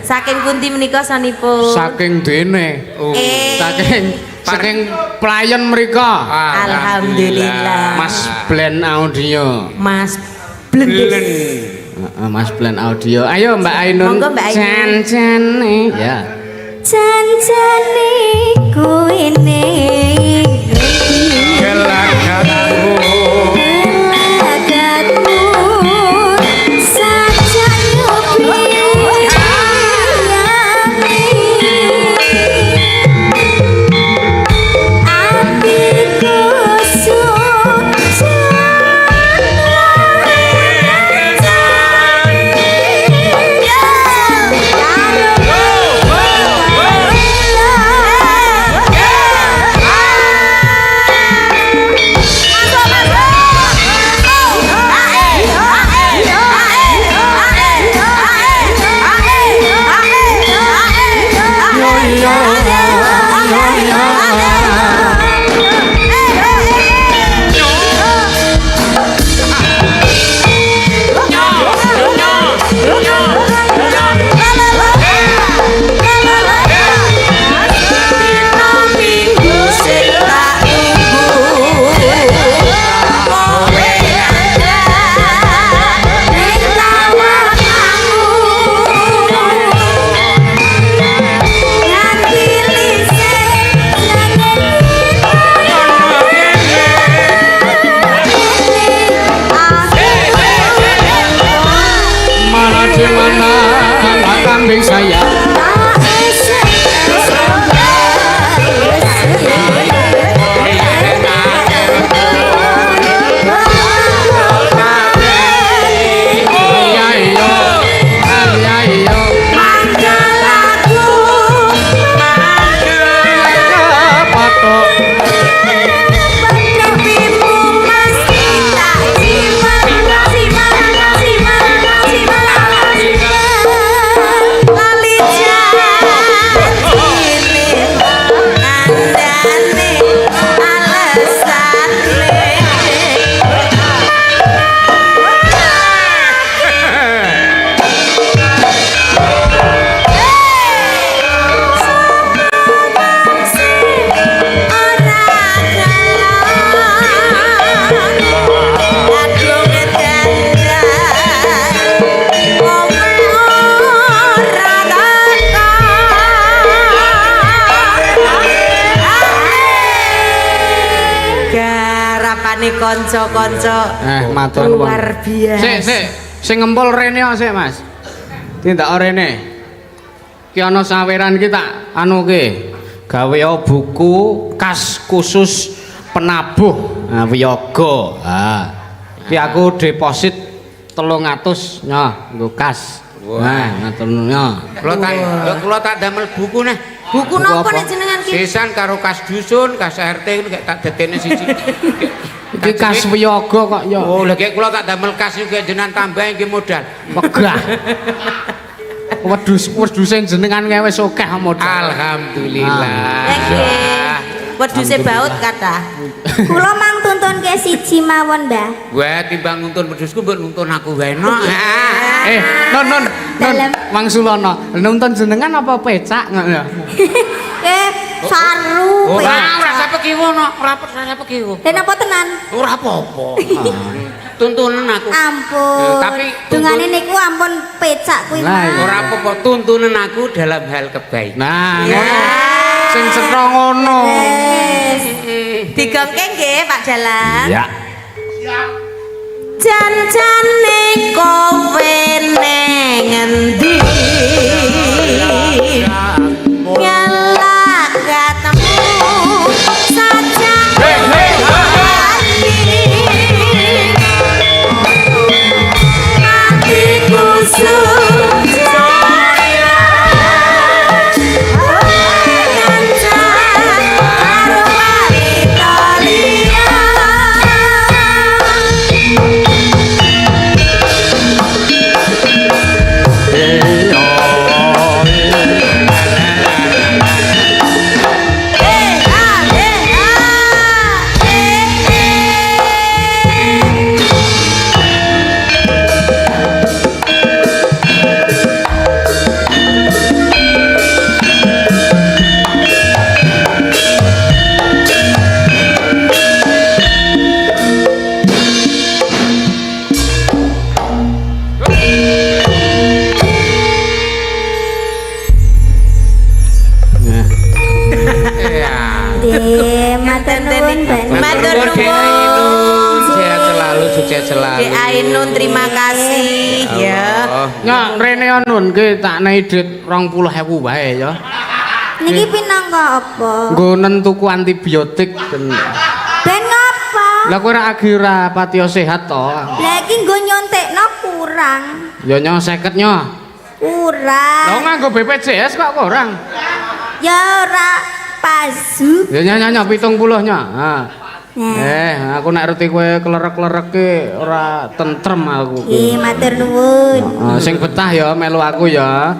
Saking pundi menika sanipun? Saking dene. Saking pelayan mrika. Alhamdulillah. Mas Blend Audio. Mas Blend. Mas Blend Audio. Ayo Mbak Ainun. Monggo Mbak Ainun. Jan-jane. Ya. Jan-jane kuwene rupane kanca-kanca. Matur nuwun. Luar biasa. Sik. Sing ngempul rene sik, Mas. Tindak rene. Ki ana saweran ki tak anu ki. Gawe buku kas khusus penabuh wiyaga. Ki aku deposit 300 nggo kas. Ngatur nuwun. Kula tak damel buku neh. Buku napa nek jenengan ki? Sisan karo kas dusun, kas RT kayak tak dadene siji. Iki kas wiyaga kok ya. Oh, lha kula tak damel kas iki jenengan tambah iki modal. Wegah. Wedhus jenengan wis akeh modal. Alhamdulillah. Nggih. Wedhuse baut kata. Kula mang tuntun ke siji mawon, Mbah. Wah, timbang nuntun wedhusku mbok nuntun aku wae no. Non. Mangsulana. Nuntun jenengan apa pecak ngono? Saru. Ora sampe kiwo no, ora sampe kiwo. Lha napa tenan? Ora apa-apa. Tuntunan aku. Ampun. Tapi dungane niku ampun pecak kuwi. Ora apa-apa, tuntunan aku dalam hal kebaikan. Nah, ngono. Sing cetha ngono. Digongke nggih Pak Dalang. Ya. Jan-jane kowe neng endi? Nyala ketemu saja. Hatiku sujaya. Ngancan karo Italia. Matur nuwun. Sehat selalu, sukses selalu. Ki Ainun terima kasih ya. Nyok rene nun ki tak nehi dit 20.000 wae ya. Niki pinangka apa? Nggo nentuku antibiotik ben. Ben ngapa? Lah kowe ora agi ora patiya sehat to. Lah iki nggo nyontekno kurang. Ya nyo 50 nyo. Kurang. Lah nganggo BPJS kok kurang. Ya ora pasu. Ya nyo 70 nyo. Aku nek reti kowe klerek-klerek ki ora tentrem aku ki. Matur nuwun. Sing betah ya melu aku ya.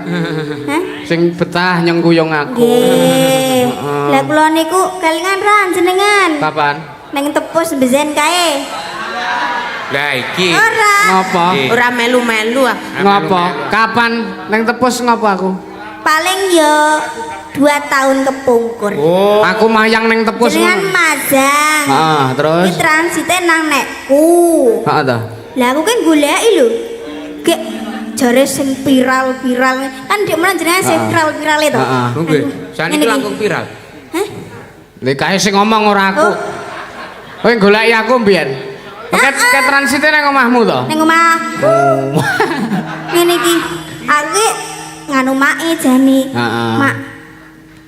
Sing betah nyengkuyung aku. Nggih. Lah kula niku kelingan ran jenengan. Kapan? Nang tepus mbezen kae. Lah iki. Ora. Ngapa? Ora melu-melu ah. Ngapa? Kapan nang tepus ngapa aku? Paling yo 2 tahun kepungkur. Oh, Aku mayang nang tepus. Jenengan mazang. Heeh, terus. Iki transite nang nekku. Heeh ta. Lah aku kan goleki lho. Gek jare sing viral-viral kan ndek menan jenenge sing viral-viral itu. Heeh. nggih. Saniki langkung viral. Hah? Lek kae sing ngomong ora aku. Kowe goleki aku mbiyen. Ket transite nang omahmu to? Ning omahku. Ngene iki. Aku nganu mae jane. Heeh. Mak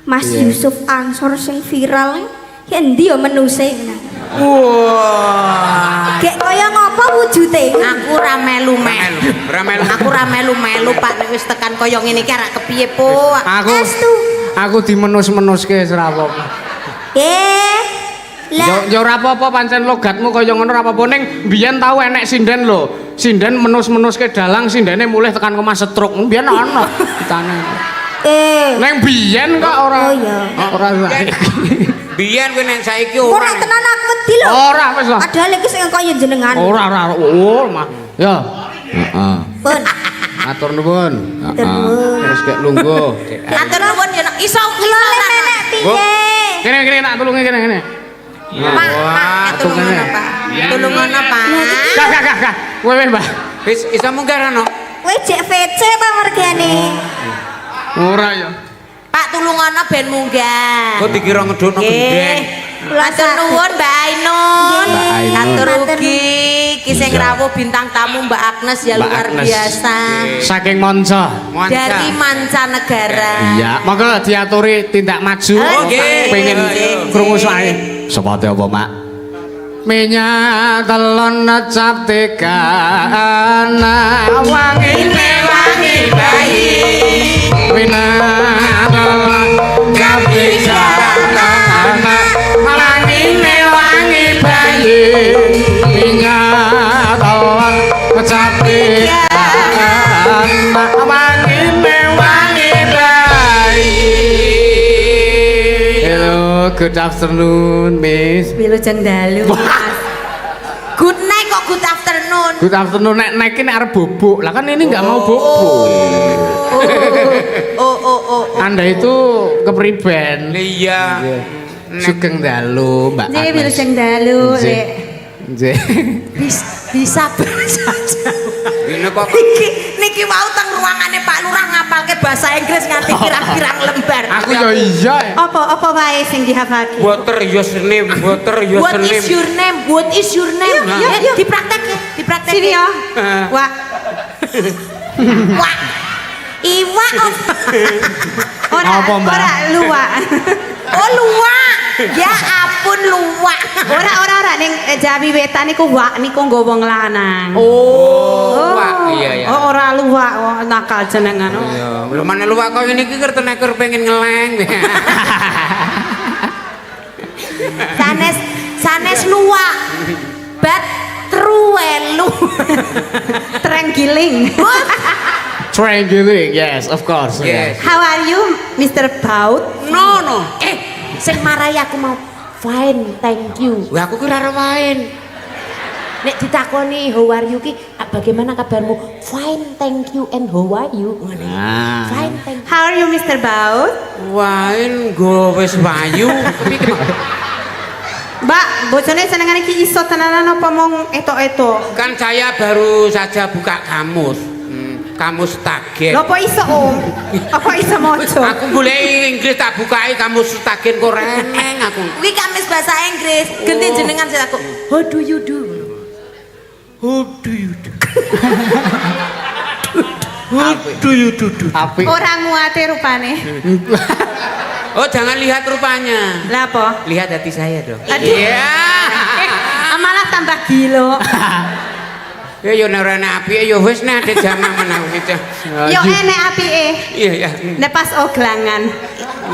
Mas Yusuf Ansor sing viral ki endi ya menuse. Wah. Gek kaya ngapa wujude? Aku ora melu-melu. Aku ora melu-melu Pak nek wis tekan kaya ngene iki arek kepiye po? Aku dimenus-menuske ora apa-apa. Lah Ya ora apa-apa pancen logatmu kaya ngono ora apa-apa ning mbiyen tau enek sinden lho. Sinden menus-menuske dalang sindene mulih tekan omah setruk. Mbiyen ana ditane. Neng biyen kok ora. Oh iya. Ora. Biyen kowe nek saiki ora ora. tenan aku wedi lho. Ora wis lah. Padahal iki sing kaya jenengan. Ora. Oh, mah. Ya. Heeh. Pun. Matur nuwun. Matur nuwun. Terus gek lungguh. Matur nuwun ya iso Kula menek piye? Kene nak tulungi kene. Pak, tulungan apa? Tulungan apa? Kak. Kowe Mbah. Wis iso munggah ono. Kowe jek VC ta mergane? Ora ya. Pak tulungan ben munggah. Kok dikira ngedhono gendeng. Matur nuwun Mbak Ainun. rugi iki sing rawuh bintang tamu Mbak Agnes ya Mbak luar Agnes. biasa. Saking monco. Dari mancanegara. Iya, monggo diaturi tindak maju. Nggih. Pengen krungu suarane. Sepate apa, Mak? Minyak telon cap tekan wangine wangi bayi. Minyak telon cap tekan wangine wangi bayi. Minyak telon cap tekan wangine wangi bayi. Hello, good afternoon, Miss. Wilujeng dalu. Good night kok good afternoon. Good afternoon, nek ini arep bubuk. Lah kan ini nggak mau bubuk. Oh. Anda itu kepriben. Iya. Sugeng dalu, Mbak Nggih Agnes. wilujeng dalu, Nggih. Lek. Nggih. Bisa bahasa Jawa. Ini kok Niki mau teng ruangane Pak Lurah ngapalke bahasa Inggris nganti pirang-pirang lembar. Aku ya iya. Apa wae sing dihafalke? water username, water What is username. your name? What is your name? Yuk. Dipraktekke, dipraktekke. Sini ya. Wak. Wah. Iwa Ora Apa, Mbak? ora luwak. Oh luwak. Ya ampun luwak. Ora ning Jawi Wetan niku wak niku nggo wong lanang. Wak, iya ya. Oh ora luwak, oh, nakal jenengan. Oh. Iya, lho mana luwak kok ini ki kerten eker pengen ngeleng. Sanes luwak. Bat truwelu. Trenggiling. Triangulating, yes, of course. Yes. How are you, Mr. Baut? No. Sing marai aku mau fine, thank you. Wah aku kira rawain. Nek ditakoni how are you ki bagaimana kabarmu? Fine, thank you and how are you? Ngene. Ah. Fine, thank you. How are you, Mr. Baut? Wain go wis wayu. Pikir Mbak, bojone senengane ki iso tenanan apa mong etok-etok? kan saya baru saja buka kamus. Kamus Tagen. Lho apa iso, Om? Apa iso maca? Aku boleh Inggris tak bukai kamus Tagen kok reneng aku. Kuwi kamis bahasa Inggris. Ganti jenengan sih aku. How do you do? How do you do? How do you do? Apik. Ora muate rupane. Oh jangan lihat rupanya. Lah apa? Lihat hati saya dong. Aduh. Iya. Malah tambah gila. Ya yo nek ora apike yo wis nek ada jamak menawa gitu. Yo enek apike. Iya ya. Nek pas oglangan.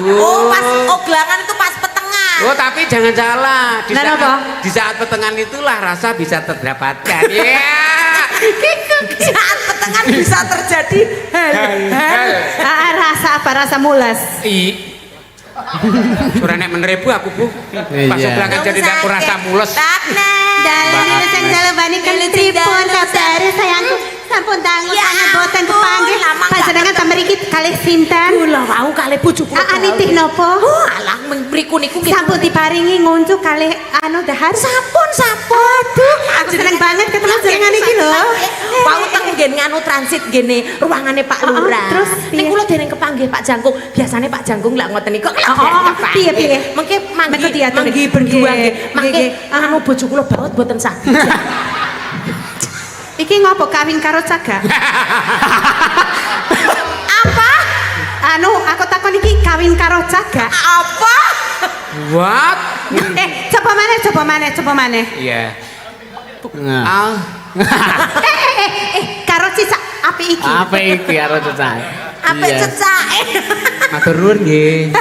Oh, pas oglangan itu pas petengan. Oh tapi jangan salah. Lah, apa? Di saat pertengahan itulah rasa bisa terdapatkan. Iya. Saat petengan bisa terjadi hal. Rasa apa? Rasa mules. Ora nek menerebu aku Bu. Pas Iya. oglangan jadi tak rasa mules. Dalam sing dalebani kentripun sabdare sayangku sampun dangu sangat boten kepanggih panjenengan ta mriki kalih sinten? Kula wau kalih bojo kula. Nitih napa? Alah mriku niku nggih. Sampun diparingi ngunjuk kalih dahar. Sampun. Aduh, aku seneng banget ketemu jenengan iki lho. Wau teng nggen nganu transit ngene ruangane Pak Lurah. Terus ning piye? kula dereng kepanggih Pak Jangkung. Biasane Pak Jangkung lak ngoten niku. Piye? Mengke Mengko diatur. manggi berdua nggih. Mangke Nggih. anu bojo kula baut boten saged. Iki ngopo kawin karo cagak? Apa? Aku takon iki kawin karo cagak. Apa? What? Coba maneh. Iya. Nah. Ah. Karo cicak api iki. Apa iki karo cecak? Apa Iya. cecake? Matur nuwun nggih.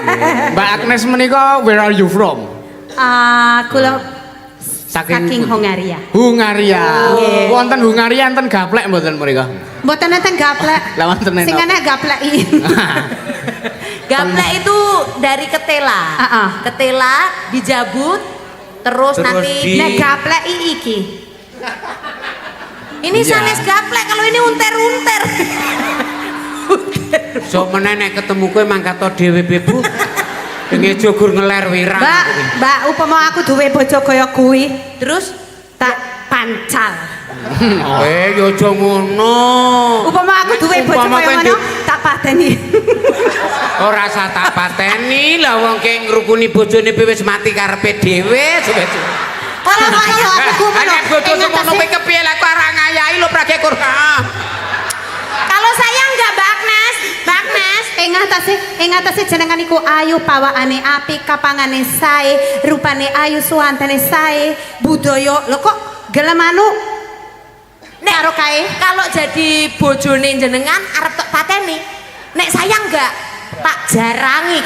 Mbak Agnes menika where are you from? Kula saking Hongaria. Hungaria. Nggih. Wonten Hungaria enten gaplek mboten mriko? Mboten enten gaplek. Lah wonten Sing enten. ana gapleki. Gaplek itu dari ketela. Ketela dijabut terus nanti Nek gapleki iki. ini Iya. sanes gaplek kalau ini unter-unter. Sok meneh nek ketemu kowe mangkat dhewe Bu. Pengen jogur ngeler wirang. Mbak, upama aku duwe bojo kaya kuwi, Terus tak pancal. Yo aja ngono. Upama aku duwe bojo Umpama kaya kowe ngono, tak pateni. Ora usah tak pateni lah wong ke ngrukuni bojone wis mati karepe dhewe. Ora kaya aku Nek bojo semono kowe kepiye lek ora ngayahi lho prage Quran. Kalau saya enggak Mbak Agnes. Mbak Agnes. Ing atase jenengan iku ayu pawakane apik, kapangane sae, rupane ayu, suwantene sae, budaya. Lho kok gelem anu nek karo kae? Kalau jadi bojone jenengan arep tok pateni. Nek saya enggak tak jarangi.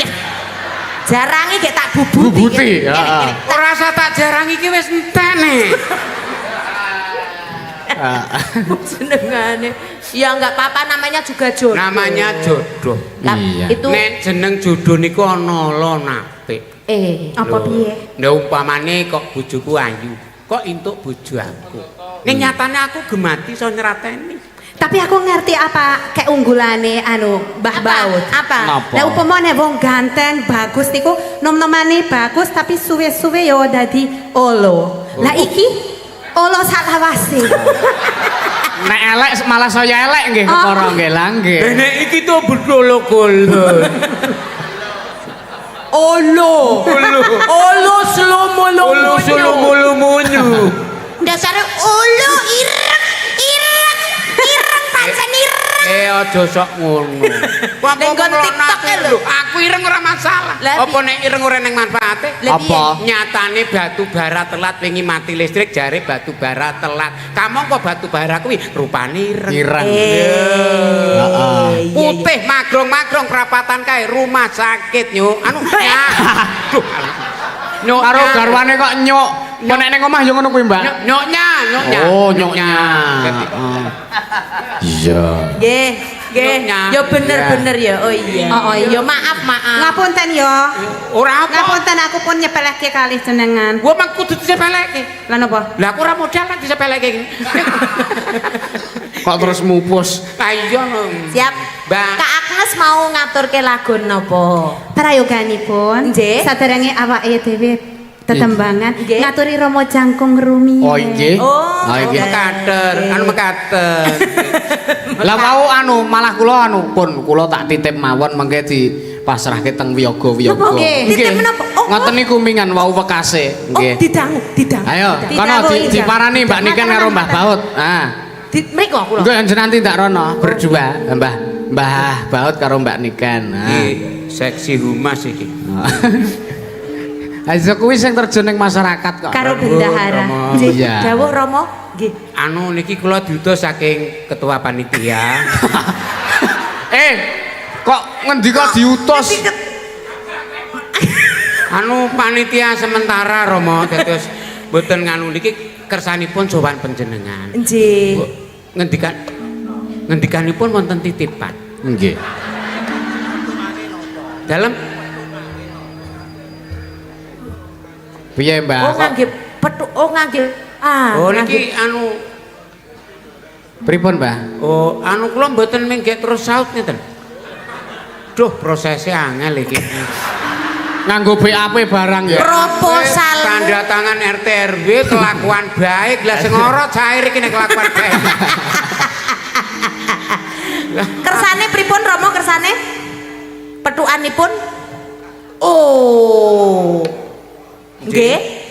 Jarangi kayak tak bubuti. Bubuti, ya. Ora usah tak jarang iki wis entek nek. Jenengane. Ya enggak apa-apa namanya juga jodoh. Namanya jodoh. Lah, Iya. itu Nek jeneng jodoh niku ana lon apik. Apa Lho, piye? Nek umpamane kok bojoku ayu, kok entuk bojo aku. Ning nyatane aku gemati iso nyrateni. Tapi aku ngerti apa keunggulane anu Mbah Baut. Apa? Napa? Lah upamane wong ganteng bagus niku nom-nomane bagus tapi suwe-suwe yo dadi olo. Lah iki olo salawase. Nek elek malah saya elek nggih kepara nggih lah nggih. Nek iki to bedolo-golon. Olo. Olo slomo Ulu sulu-mulu-munyu. Dasare olo ireng pancen ireng. Aja sok ngono. Kok Ning nggon TikTok e lho. Aku ireng ora masalah. Lah, Apa nek ireng ora ning manfaate? Lah, Apa? Nyatane batu bara telat wingi mati listrik jare batu bara telat. Kamu kok batu bara kuwi rupane ireng. Ireng. Heeh. Putih magrong-magrong perapatan kae rumah sakit nyuk. Anu aduh. Nyuk. Karo garwane kok nyuk. Kok nek ning omah yo ngono kuwi, Mbak. Nyuknya. Oh, nyuknya. Heeh. Iya. Nggih, nggih. Nyoknya. Ya bener-bener ya. Oh iya. Oh, iya. Ya maaf. Ngapunten yo. Ora apa. Ngapunten aku pun nyepeleke kalih jenengan. Gua mah kudu disepeleke. Lan apa? Lah aku ora modal kan disepeleke iki. Kok terus mupus? Lah iya no. Siap. Mbak. Kak Agnes mau ngaturke lagu napa? Prayoganipun Nggih. saderenge awake dhewe tetembangan Nggih. ngaturi Rama Jangkung Rumi. Oh nggih. Oh, nggih. Mekater, anu mekater. Lah mau anu malah kula anu pun kula tak titip mawon mengke dipasrahke teng wiyaga-wiyaga. Napa nggih? Titip menapa? Oh, Ngoten niku mingan wau wekase Oh, nggih. didangu. Ayo, Didangu, kono iya. diparani Mbak Niken karo Mbah Baut. Ah. Mriko aku lho. Engko jenengan tindak rono berdua, Mbah Baut karo Mbak Niken. Ah. Iki seksi humas iki. Aja kuwi sing terjun ning masyarakat kok. Karo bendahara. Romo. Nggih, Iya. dawuh Rama. Nggih. Anu niki kula diutus saking ketua panitia. Kok ngendika diutus? Anu panitia sementara Romo dados mboten nganu niki kersanipun sowan panjenengan. Nggih. Ngendikanipun wonten titipan. Nggih. Dalam Piye, Mbak? Oh ngangge petuk. Oh ngangge. Ah. oh ngangge- niki anu Pripun, Mbah? oh anu kula mboten mengke terus saut ngeten. Duh prosesnya angel iki. Nganggo BAP barang ya. Proposal. Tanda tangan RT RW kelakuan baik lah sing ora cair iki nek kelakuan baik. Kersane pripun Rama kersane? Petukanipun? Oh. Nggih.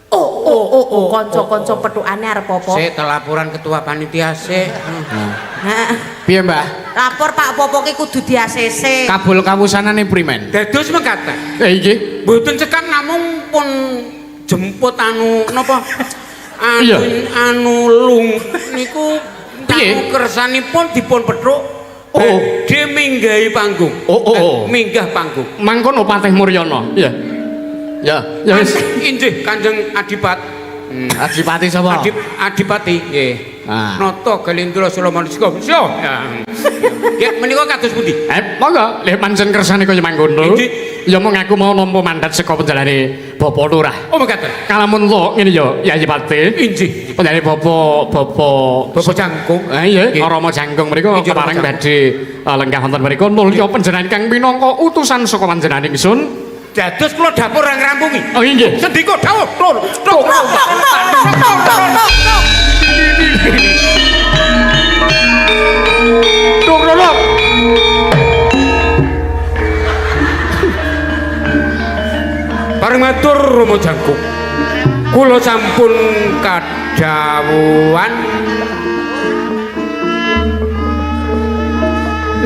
Oh, kanca-kanca petukane arep apa? Sik laporan ketua panitia sik. Heeh. Piye, Mbah? Lapor Pak Popo ki kudu di ACC. Kabul kawusanane primen. Dados mekaten. Nggih. Mboten cekak namung pun jemput anu napa? Iya. Anu lung niku Piye? tamu kersanipun dipun petruk. Oh. Badhe minggahi panggung. Oh. Minggah panggung. Mangkono Patih Muryana. Iya. Ya wis. Injih Kanjeng Adipat. Adipati sapa? Adipati nggih. Ah. Nata Galendra Sulamanska. Ya. Ya menika kados pundi? Monggo, lek pancen kersane kaya mangkono. Inggih. Ya mung aku mau nampa mandat saka penjalane Bapak Lurah. Oh mekaten. Kalamun lo ngene ya, Yayi Pati. Injih. Penjalane Bapak Jangkung. Iya, Nggih. Rama Jangkung mriku Inggih, kepareng Rama badhe lenggah wonten mriku nulya panjenengan kang minangka utusan saka panjenengan ingsun. Dados kula dapur ra ngrampungi. Oh nggih. Sendika dawuh, Lur. Tok lho. Bareng matur Rama Jangkung. kula sampun kadhawuhan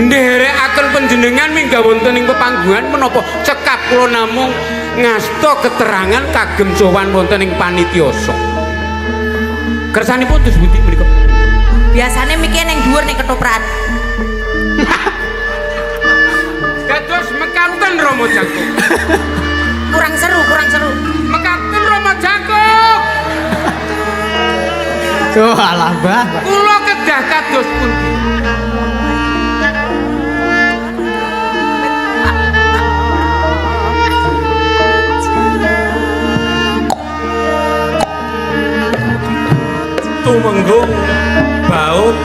nderekaken panjenengan minggah wonten ing pepanggungan menapa cekap kula namung ngasta keterangan kagem sowan wonten ing panitiasa. Kersanipun dos pundi menika? Biasane mikir ning dhuwur ning ketoprak. Dados mekaten Rama Jangkung. Kurang seru. Mekaten Rama Jangkung. Oh alah Mbah. Kula kedah kados pundi? Tumenggung baut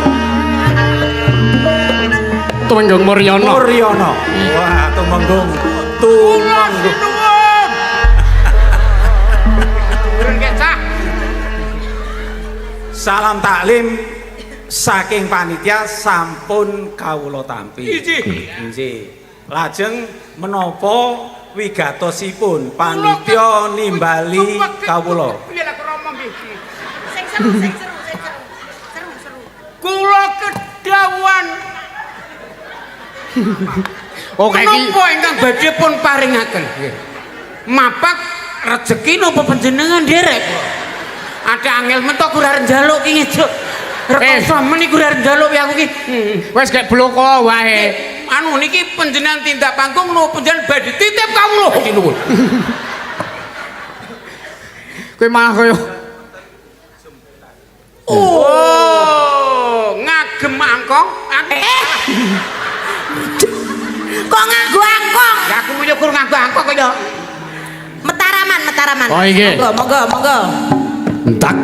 Tumenggung Muryana. Wah, tumenggung. Salam taklim saking panitia sampun kawula tampi. Inggih. Lajeng menapa wigatosipun panitia nimbali kawula? Sing seru. Kula kedawuhan Oke iki menapa ingkang badhe pun paringaken mapak rejeki napa panjenengan nderek ada angel mentok kurang njaluk ki ngejuk rekoso men iku kurang njaluk ya aku ki wis gek bloko wae. anu niki panjenengan tindak panggung napa panjenengan badhe titip kawula nuwun Kowe malah koyo oh ngagem angkong Kok nganggo angkong? ya aku nyukur nganggo angkong kaya Metaraman. Oh iki. Monggo. entak.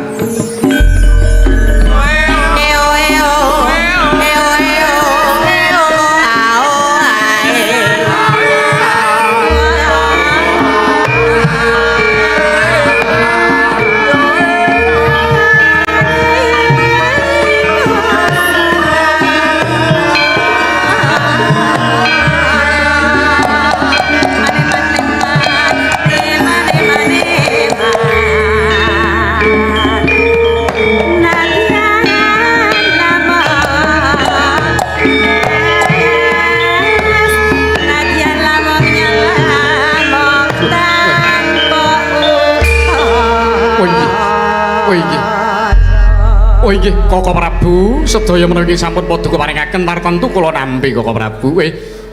Oh inggih Koko Prabu sedaya menawi sampun padha keparingaken tartentu kula nampi Koko Prabu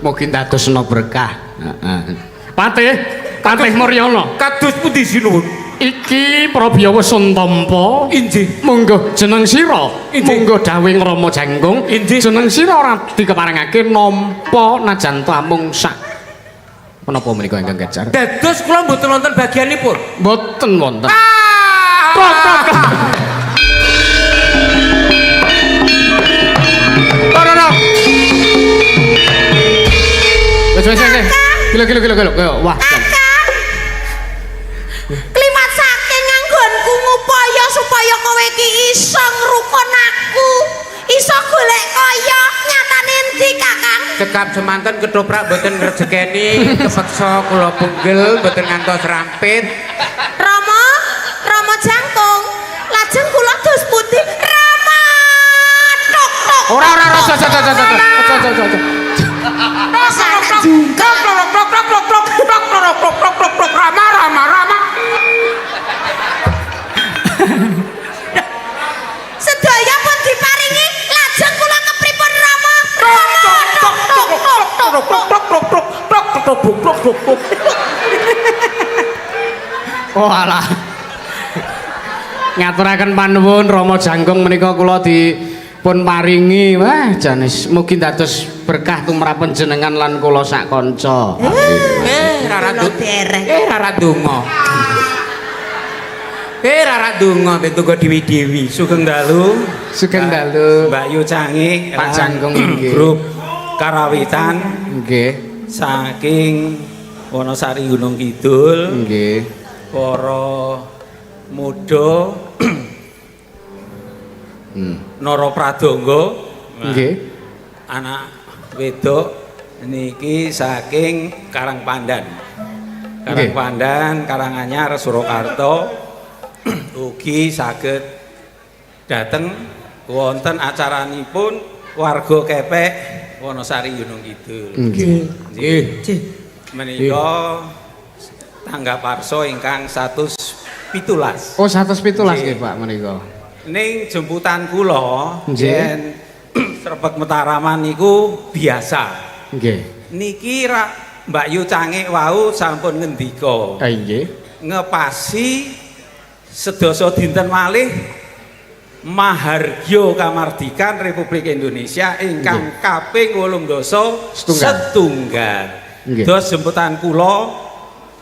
mugi ndadosna berkah. Heeh. Patih Muryana. kados pundi sinuwun Iki Prabiyawa Suntampa. inggih Monggo jeneng sira. Monggo dawuh Rama Jangkung. Jeneng sira ora dikeparingake nampa najan tamung sak. Menapa menika ingkang kejar? dados kula mboten wonten bagianipun Mboten wonten. Wes. Gila. Wah. Klimaksake nganggonku ngupaya supaya kowe iki iso ngrukun aku. Iso golek kaya nyatane endi Kakang? cekap semanten ketoprak mboten ngrejekeni kepeksa kula punggel mboten ngantos rampit Rama Jangkung. Lajeng kula dos pundi? Rama. Tok. Ora. Rama. Sedaya pun diparingi lajeng kula kepripun Rama? Oh alah. Ngaturaken panuwun Rama Jangkung menika kula dipun paringi wah janis mugi dados berkah tumrap panjenengan lan kula sak kanca. Rara donga bentuku dewi-dewi Sugeng dalu Mbak Yu Canggih Pak Jangkung nggih. grup karawitan Nggih. saking Wonosari Gunung Kidul Nggih. para muda Nara Pradangga Nggih. anak wedok niki saking Karangpandan Nggih. Karanganyar Surakarta ugi saged dateng wonten acaranipun warga Kepek Wonosari Gunung Kidul. Nggih. Nggih. Menika tanggap arsa ingkang 117. Oh 117 nggih Pak menika. Ning jemputan kula Nggih. yen Srebet Mataraman niku biasa. Nggih. Niki Mbak Yu Cangik wau sampun ngendika. Nggih. Ngepasi sedasa dinten malih Mahargya Kamardikan Republik Indonesia ingkang kaping 18 setunggal. Nggih. Dos jemputan kula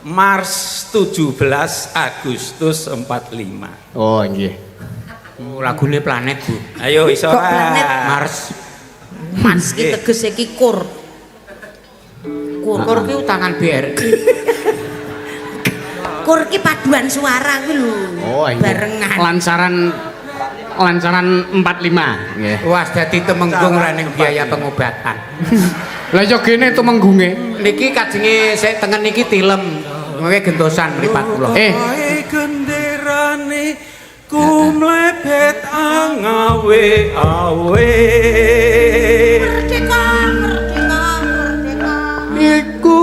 Mars 17 Agustus 45. Oh nggih. Lagune planet, Bu. Ayo iso Kok planet? Mars. Mas ki tegese ki kur. Kur ki utangan BRI. Kur ki paduan suara kuwi lho. Oh nggih. Barengan. Lancaran 45 nggih. Wah, dadi temenggung raning biaya pengobatan. Lah yo kene tumenggunge. Niki kajenge sik tengen niki tilem. Mengke gentosan mripat kula. Genderane ku mlebet angawe awe. Merdeka, merdeka, merdeka. Iku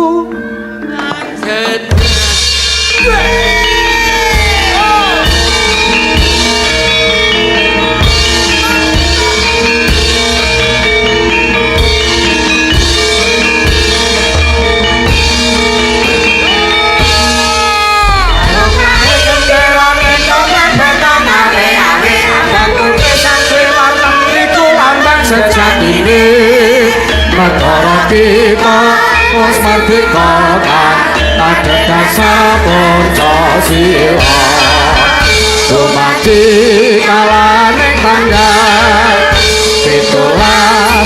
sejatine negara kita wis merdeka kan ada dasar Pancasila dumadi kalane tanggal 17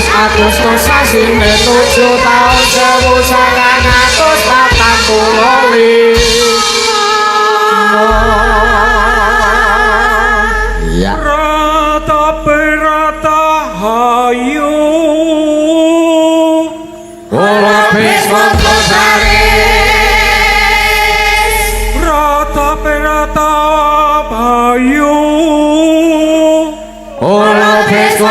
Agustus sasi menuju tahun 1945. Ya. Hayu Ora bis rata perata hayu Ora bis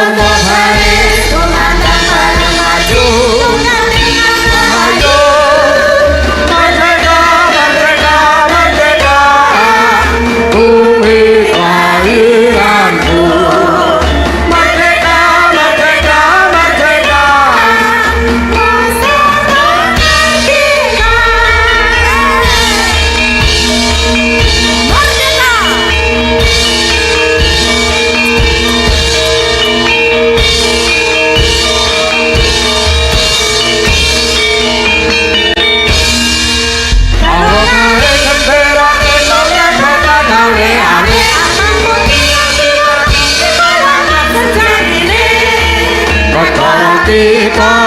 kita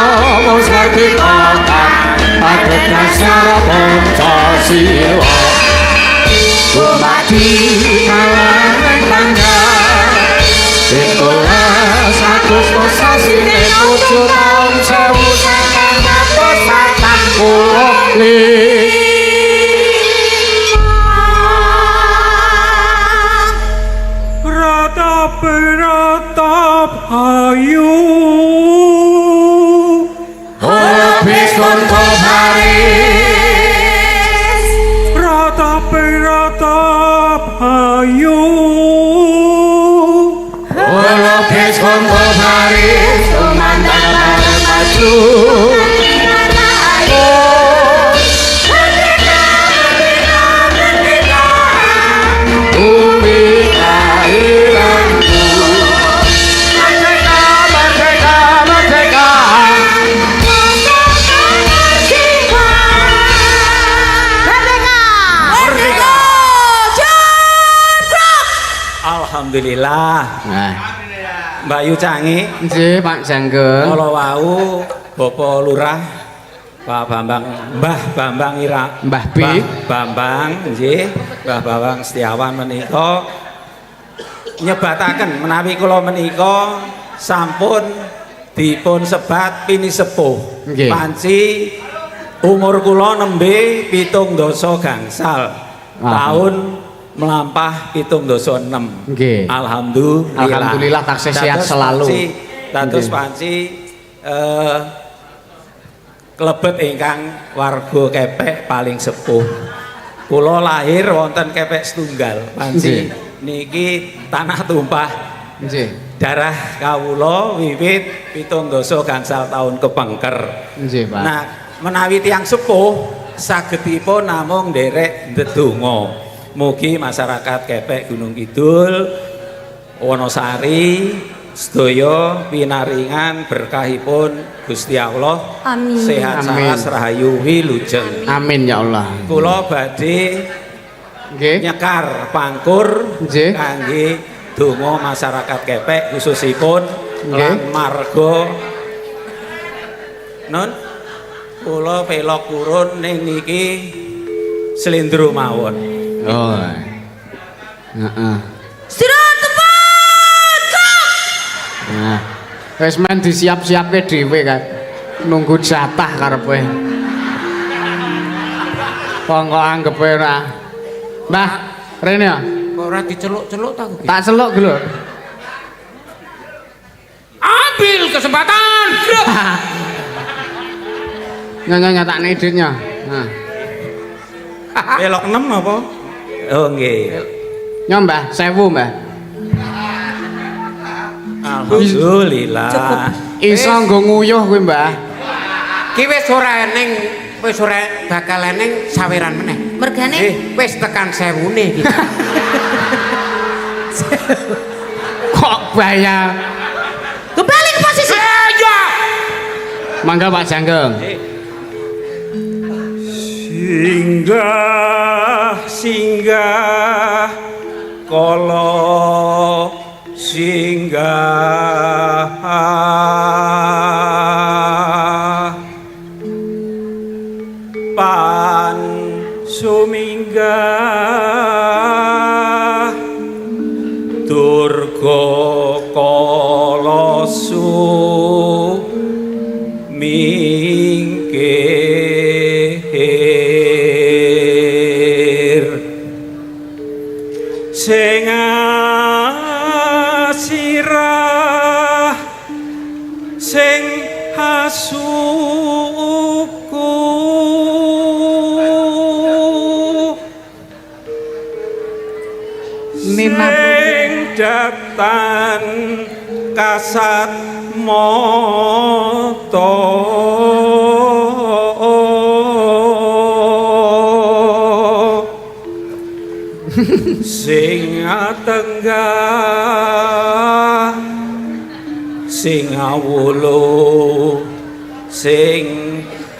wis merdeka ada dasar Pancasila dumadi kalane tanggal 17 Agustus sasi menuju tahun 1945. rata perata hayu Bis konto Paris rata perata hayu Olo bis konto Paris Komandan bareng maju Bumi kelahiranku Merdeka, merdeka, merdeka Alhamdulillah. Nah, Mbak Yu Cangik nggih Pak Janggeng. kala wau Bapak Lurah Pak Bambang Mbah Bambang Ira Mbah B. Bambang nggih Mbah Bambang Setiawan menika nyebataken menawi kula menika sampun dipun sebat pinisepuh. Nggih. Panci umur kula nembe 17 gangsal. Ah. Tahun melampah 76. Nggih. Alhamdulillah taksih sehat selalu. Dados Nggih. panci klebet ingkang warga Kepek paling sepuh. Kula lahir wonten Kepek setunggal. Panci niki tanah tumpah. Nggih. Darah kawula wiwit 70 gangsal taun kepengker. Nggih, Pak. Nah, menawi tiyang sepuh sagedipun namung nderek ndedonga. Mugi masyarakat Kepek Gunung Kidul, Wonosari, sedaya pinaringan berkahipun Gusti Allah. Amin. Sehat Amin. saras rahayu wilujeng. Amin ya Allah. Kula badhe Nggih. nyekar pangkur Nggih. kangge donga masyarakat Kepek khususipun Nggih. lan marga non kula pelok kurun ning niki slendro mawon. Oh. Heeh. Istirahat tepat. Nah, wis men disiap-siapke dhewe kan. Nunggu jatah karepe. Kok anggepe ora. Mbah, rene ya. Kok ora diceluk-celuk ta kok? Tak celuk lho. Ambil kesempatan. Nyanyi tak idenya. Nah. Pelok 6 apa? Oh nggih. Nyo Mbah, 1000 Mbah. Alhamdulillah. Iso nggo nguyuh kuwi Mbah. Ki wis ora bakal eneng saweran meneh. Mergane Wis tekan 1000-ne iki. Kok bayar. kembali ke posisi. Ya. Mangga Pak Janggeng. Singgah kala singgah pan suminggah durga kala mingkir sing asirah sing hasuku sing datan kasat moto sing atenggah sing awulu sing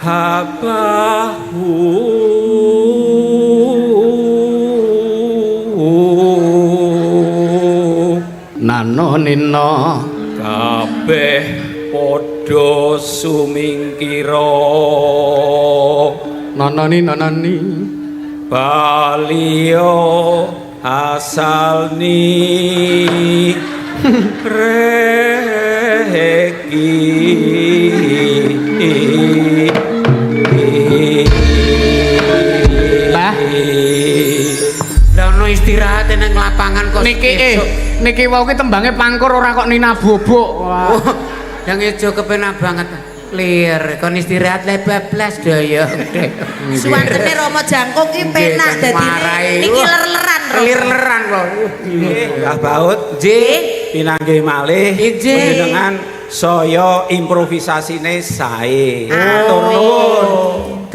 habahu Nano nino kabeh padha sumingkira nononi Balio asalni reki Mbah, Lah ono istirahat nang lapangan kok. niki wau ki tembange pangkur ora kok Nina Bobok. Wah. Oh, yang ijo kepenak banget. Lir, kon istirahat le bablas daya. Suwantene Rama Jangkung ki penak dadi niki ler-leran Lir-leran lho. Mbah Baut Nggih. pinanggih malih Nggih. panjenengan saya improvisasine sae. Matur nuwun.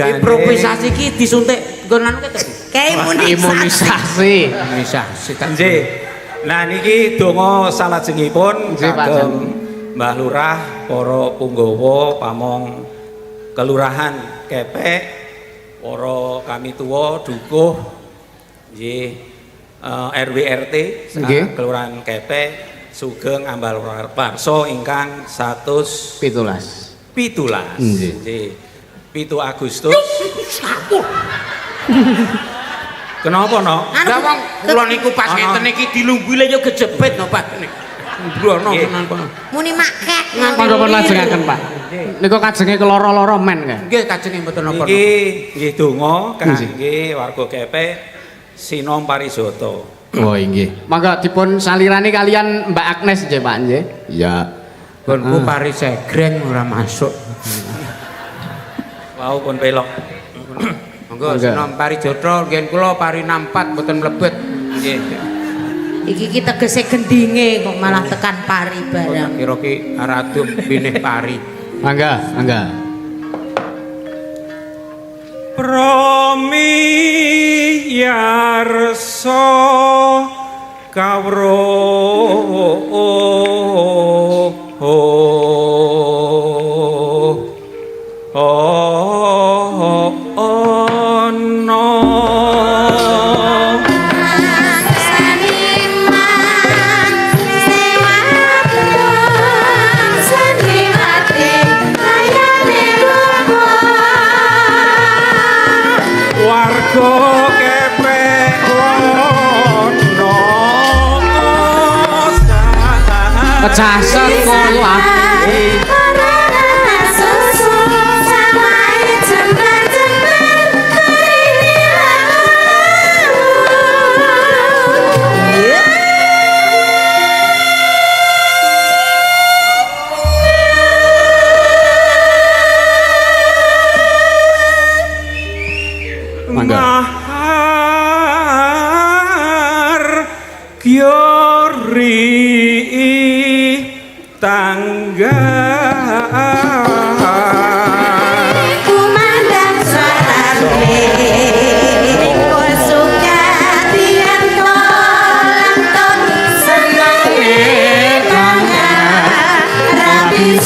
Improvisasi ki disuntik nggonan ketok. kayak Imunisasi. Imunisasi kan. Nggih. Nah niki donga salajengipun Nggih, Pak kagem Mbah Lurah, para punggawa pamong kelurahan Kepek, para kami tuwa dukuh nggih RW RT Nggih. kelurahan Kepek sugeng ambal warsa ingkang 117. 17. Nggih. Nggih. 7 Agustus. Kenapa no? Lah wong kula niku pas ngeten iki dilungguhi lha yo gejepit no Pak. Mbrono tenan Pak. muni makek Monggo pun lajengaken Pak. Niku kajenge keloro-loro men kan. Nggih kajenge mboten napa. Niki nggih donga kangge warga Kepek Sinom Parijoto. Oh inggih. Mangga dipun salirani kalian Mbak Agnes nggih Pak nggih. Iya. Gonku pari segreng ora masuk. Wau pun pelok. Monggo sinom Parijoto ngen kula pari nampat mboten mlebet. Nggih. Iki ki tegese gendinge kok malah tekan pari barang. Kira ki aradum binih pari. Mangga, mangga. Promi yarso kawro Pecah sekolah. Mahar Gyori tangga Kumandang sorane Kosuka dianto Lanton senenge tangga Rabi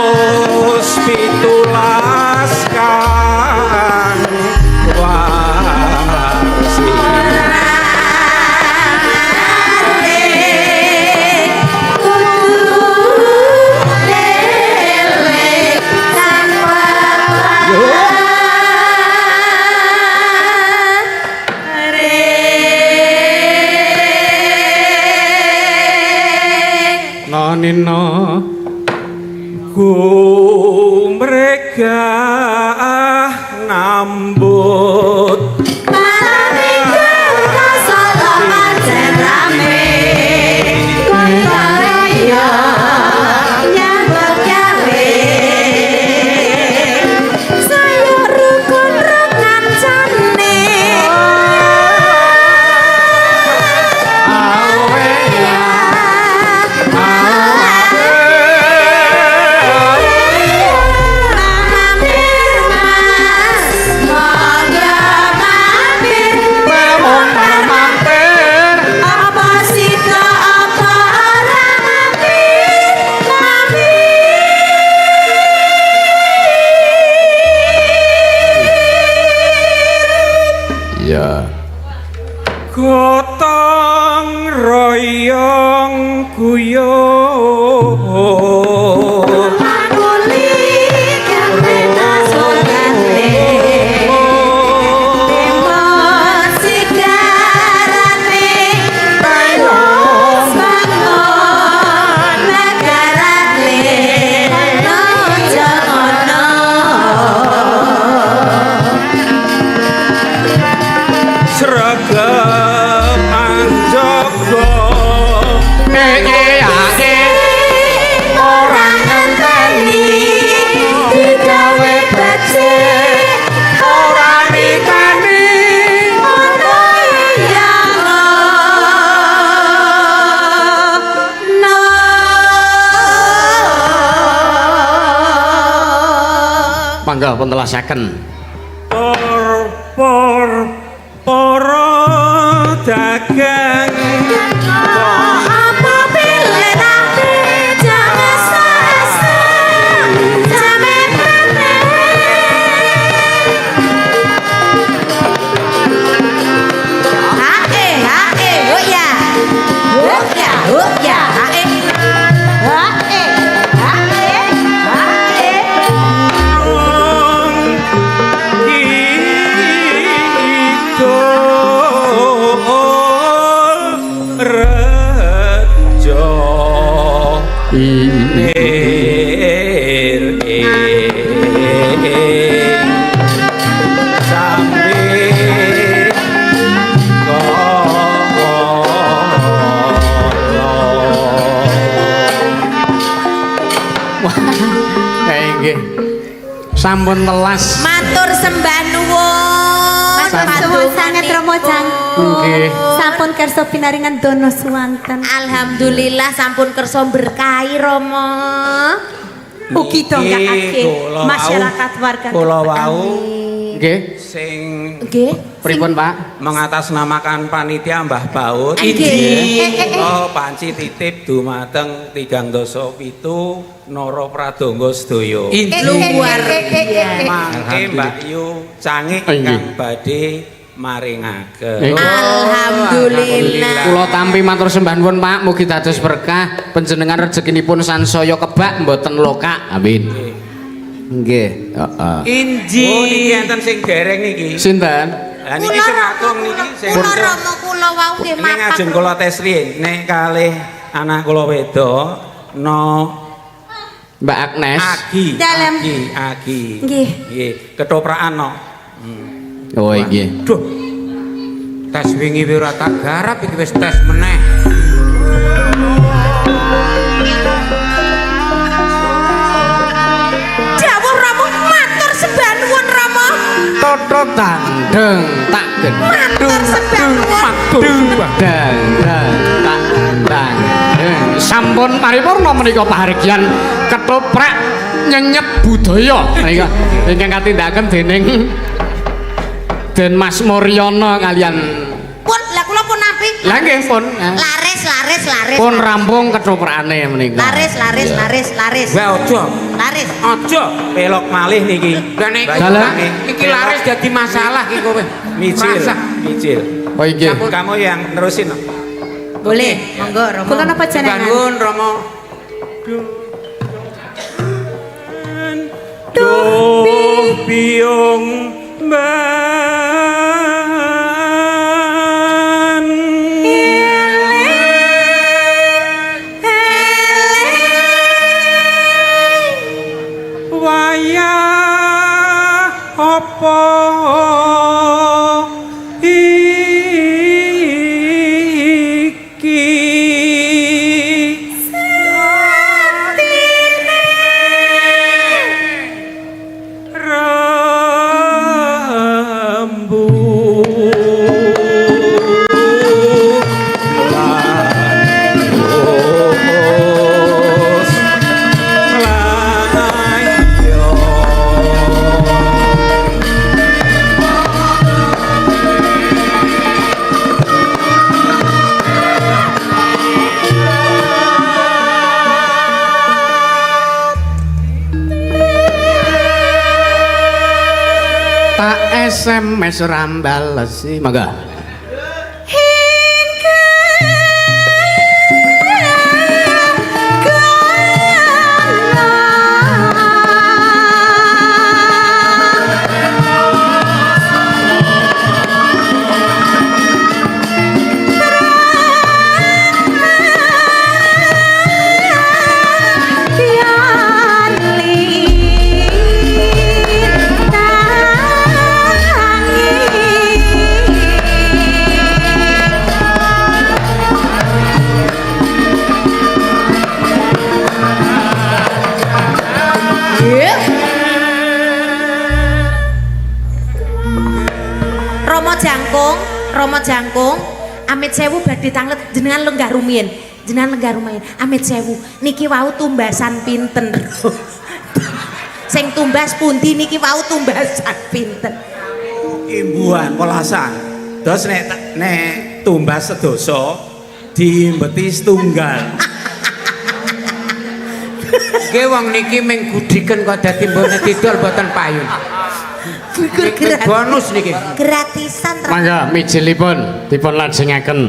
satus pitulas kang warsi Nonino kumrega nambut ya. gotong royong guyub sregep anjogo Orang ngenteni digawe becik ora nikani ono yang no Mangga pun telasaken. para dagang apa pilih nanti jangan sasa jamin hae oh ya hae rejo sampun telas. Matur sembah nuwun. Matur suwun sanget Rama Jangkung. Nggih. Sampun kersa pinaringan dono suwanten. Alhamdulillah sampun kersa berkahi Rama. Ugi donggakake masyarakat warga. Kula wau Nggih. sing Nggih. Pripun, Pak? mengatasnamakan panitia Mbah Baut. Nggih. Oh, panci titip dumateng 307 Nara Pradangga sedaya. Luar biasa. Mangke Mbak Yu cangik ingkang badhe maringaken. Alhamdulillah. Kula tampi matur sembah nuwun Pak, mugi dados berkah panjenengan rezekinipun sansaya kebak mboten lokak. Amin. Nggih, heeh. Inji. Oh, niki enten sing dereng niki. Sinten? Lah niki sing agung niki sing Kula Rama kula wau nggih Ini matur. ngajeng kula tes riyen nek kalih anak kula wedok no Mbak Agnes. Agi. Dalem. Agi. Nggih. Nggih, ketoprakan no. Oh nggih. Duh. Tes wingi ora tak garap iki wis tes meneh. Dawuh Rama matur sembah nuwun Rama. Toto tandeng tak Matur sembah nuwun. dang tak dang. Sampun paripurna menika pahargyan ketoprak nyenyet budaya menika ingkang katindakaken dening Den Mas Moryono kalian. Pun lah kula pun nampi. Lah nggih pun. Laris. Pun rampung ketoprakane menika. Laris. Wah, aja. Laris. Aja pelok malih niki. Lah nek Dalah. iki laris dadi masalah iki kowe. Micil, Masak. micil. Oh nggih. Kamu yang nerusin. No? Boleh, monggo Rama. Kula napa jenengan? Bangun Rama. Duh biung ban wayah apa iki Tak SMS rambalesi mangga. Rama Jangkung, amit sewu badhe tanglet jenengan lenggah rumiyin. Jenengan lenggah rumiyin. Amit sewu, niki wau tumbasan pinten? Sing tumbas pundi niki wau tumbasan pinten? imbuhan polasan. Terus nek tumbas sedoso diimbeti setunggal. Nggih wong niki ming gudiken kok dadi mbone didol boten payun. Bonus niki. Gratisan. Mangga mijilipun dipun lajengaken.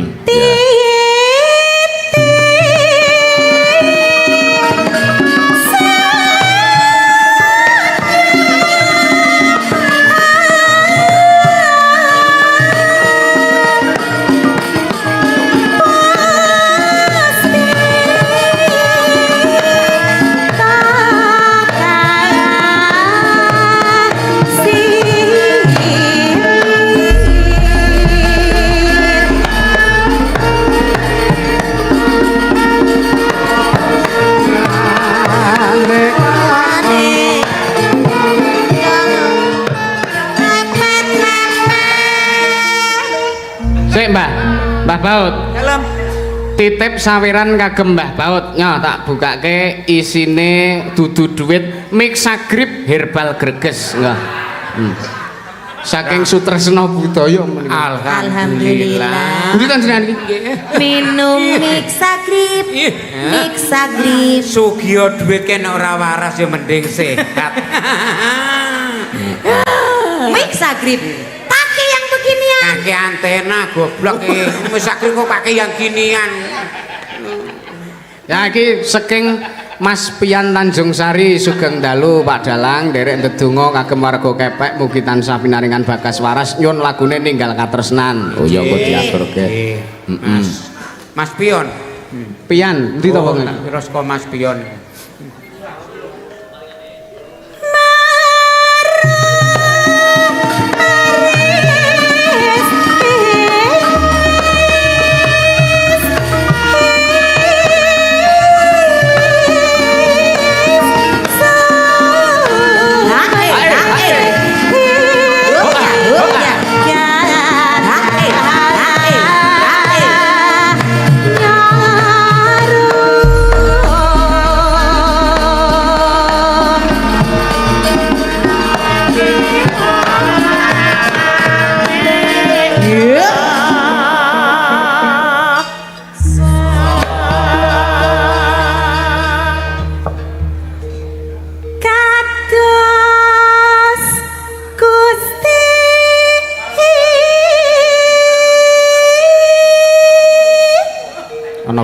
Sik, Mbah. Mbah Baut. Dalam Titip saweran kagem Mbah Baut. Nyo tak bukake isine dudu duit Mixagrip herbal greges. Nggih. Saking Sutresna Budaya menika. Alhamdulillah. Pundi jenengan iki? Minum Mixagrip. Mixagrip. Sugih duit kene ora waras ya mending sehat. Mixagrip. Pakai yang beginian. Pakai antena goblok Mixagrip kok pakai yang ginian. Ya iki saking Mas Pian Tanjung Sari Sugeng Dalu Pak Dalang derek ndedonga kagem warga kepek mugi tansah pinaringan bagas waras nyun lagune ninggal katresnan. Oh ya kok diaturke. Mas Pion. Pian, endi to wong? Terus kok Mas Pion.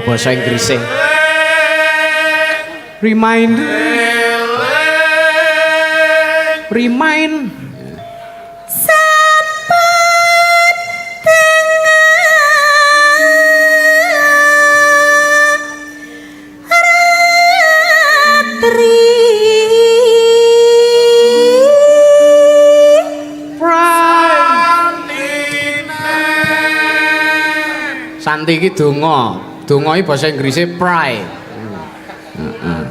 Basa Inggrise. Remind. Sampun tengah ratri. Santi iki donga. Donga iki basa Inggrise pray. Heeh.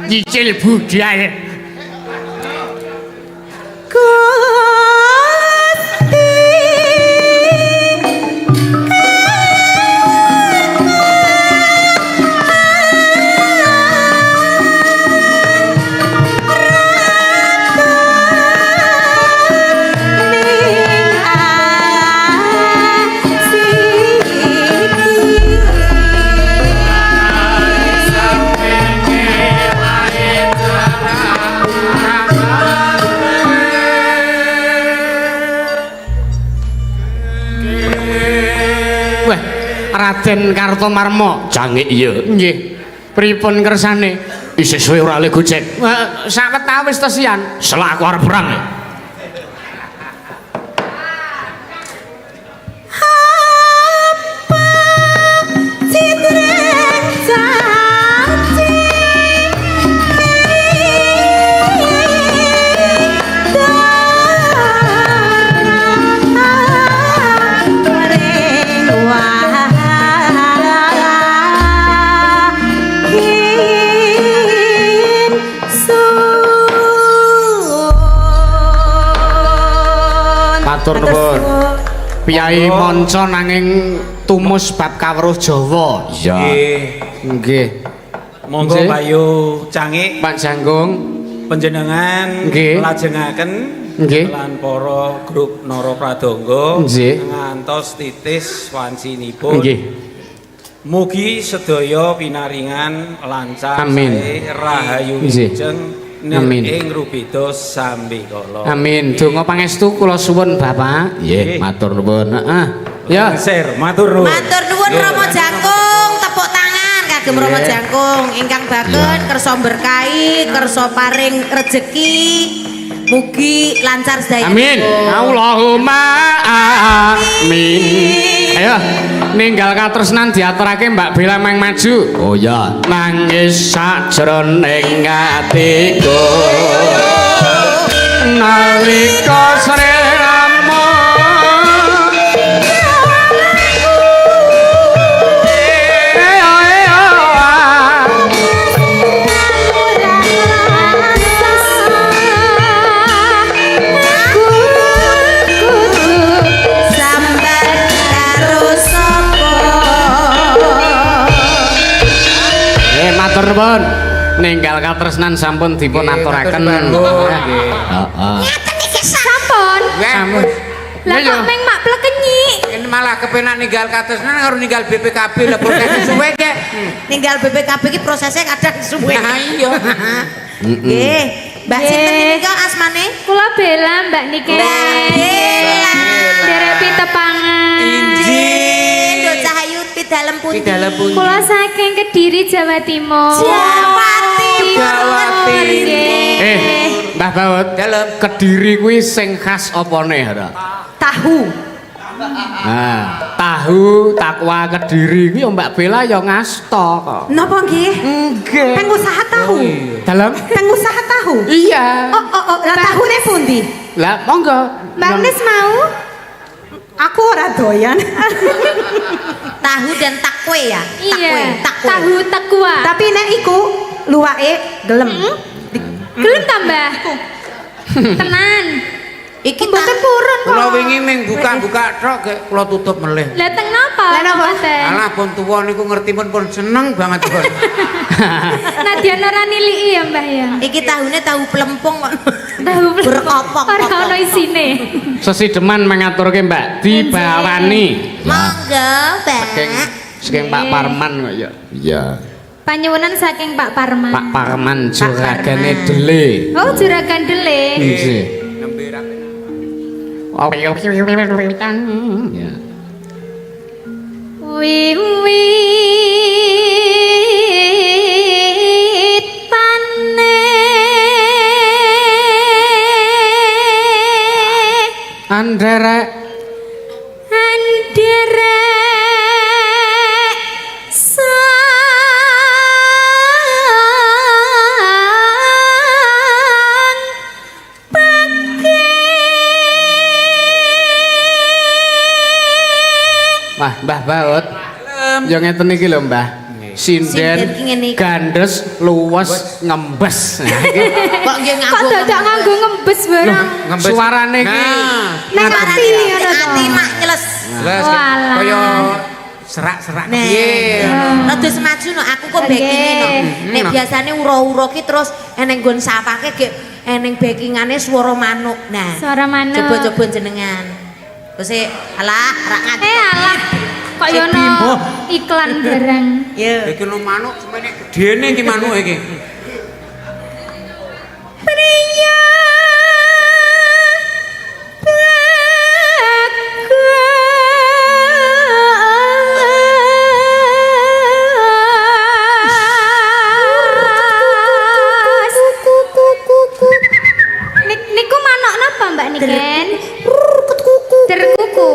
Nyicil budal. Raden Kartomarma. Jangik iya. Nggih. Pripun kersane? Isih suwe ora le Gojek. Sawetawis to sian. Selak aku arep perang. Matur nuwun. Piyai manca nanging tumus bab kawruh Jawa. Iya. Nggih. Monggo Bayu Cangik. Pak Janggung. Panjenengan Nggih. lajengaken Nggih. lan para grup Nara Pradangga Nggih. ngantos titis wancinipun. Nggih. Mugi sedaya pinaringan lancar Amin. sae rahayu Nggih. wilujeng Amin. ing rubidos sambikala. Amin. Donga pangestu kula suwun Bapak. Nggih, matur nuwun. Heeh. Ya. Sir, matur nuwun. Matur nuwun Rama Jangkung, tepuk tangan kagem Rama Jangkung ingkang baget kersa berkahi, kersa paring rejeki. Mugi lancar sedaya. Amin. Allahumma amin. Ayo, ninggal katresnan diaturake Mbak Bella meng maju. Oh ya, nangis sajroning atiku. Nalika sriramu Sambat karo sapa? matur nuwun. Ninggal katresnan sampun dipun aturaken. Heeh. Sampun. Sampun. Lah kok meng mak plekenyi. Ini malah kepenak ninggal katresnan karo ninggal BPKB lah proses suwe kek. Ninggal BPKB iki prosesnya kadang suwe. Nah iya. Nggih, Mbak sinten nika asmane? Kula Bella Mbak Niken. Mbak Bella. Derek pitepangan. Injil, Nduk Cahayu dalem pundi? Dalem pundi? Kula saking Kediri Jawa Timur. Jawa Timur. Jawa Timur. Nggih. Mbah Baut, Dalem. Kediri kuwi sing khas opone ora? Tahu. Nah, tahu takwa Kediri kuwi ya Mbak Bella ya ngasta kok. Napa nggih? Nggih. Teng usaha tahu. Dalam? Teng usaha tahu. Iya. Oh, lah tahune pundi? Lah monggo. Mbak Nis mau? Aku ora doyan. Tahu dan takwe ya? Iya. Takwe. Tahu tekwa. Tapi nek iku luwake gelem. Gelem tambah. Tenan. Iki Mboten purun kok. Kula wingi ming buka-buka tok gek kula tutup melih. Lah teng napa? Lah napa? Mboten. Alah pun tuwa niku ngerti pun seneng banget pun. Nadyan ora niliki ya Mbah ya. Iki tahune tahu plempung kok. Tahu Beropok. ora ono isine. Sesideman mengaturke Mbak dibawani. Monggo, Saking Mbak. saking Pak Parman kok ya. Iya. Panyuwunan saking Pak Parman. Pak Parman juragane Dele. Oh, juragan Dele. Nggih. Nembe rapi. Oh, ya. Wiwitane Anderek anderek sang pagi. Wah, Mbah Baut. Ya ngeten iki lho, Mbah. Sinden Sinden ki ngene iki. gandes luwes ngembes. Nah, iki Kok nggih Kok nganggo dadak nganggo ngembes barang? Ngembes. suarane iki Nah, Nek ati ngono to. ati mak nyeles. lah Walah. kaya serak-serak Nah, piye. rada semaju no, aku kok backing no. Nek biasane uro-uro ki terus eneng nggon sapake ge eneng backingane swara manuk. Nah, Suara manuk. coba-coba jenengan. Terus alah rak ngati. Alah. Kok yo ono iklan barang. Yo. Iki no manuk semene gedene iki manuk iki. Priya Niku manuk napa Mbak Niken? Terkuku.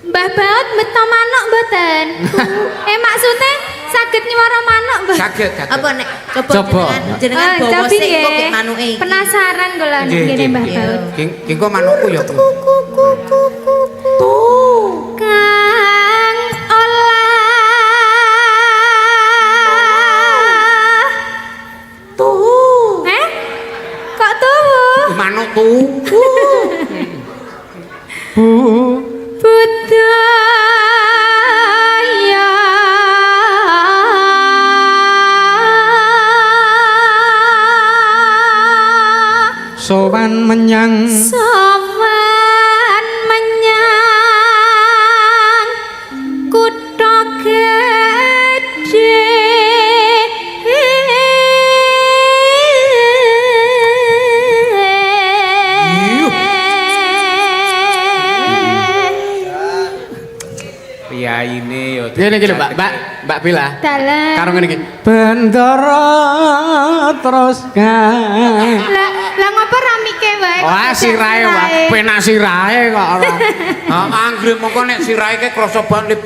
Mbah Baut beto manuk mboten? Maksudnya saged nyuwara manuk Mbah? Saged, saged. Apa nek coba Coba. jenengan bawa tapi sik kok nggih. manuke iki. Penasaran kula Nggih, ngene nggih. Mbah Baut. Ki kok manukku ya, Bu. Kang olah Tuh. Kok tuh? Manuk tuh. Budaya sowan menyang sowan menyang kutha gedhe Priyaine ya. Ngene iki lho, Mbak Bella. dalan Karo ngene iki. Bendara terus kae. lah ngapa ramike wae Wah, sirahe wah, penak sirahe kok ora. Heeh, anggere mongko nek sirahe ke krasa banget.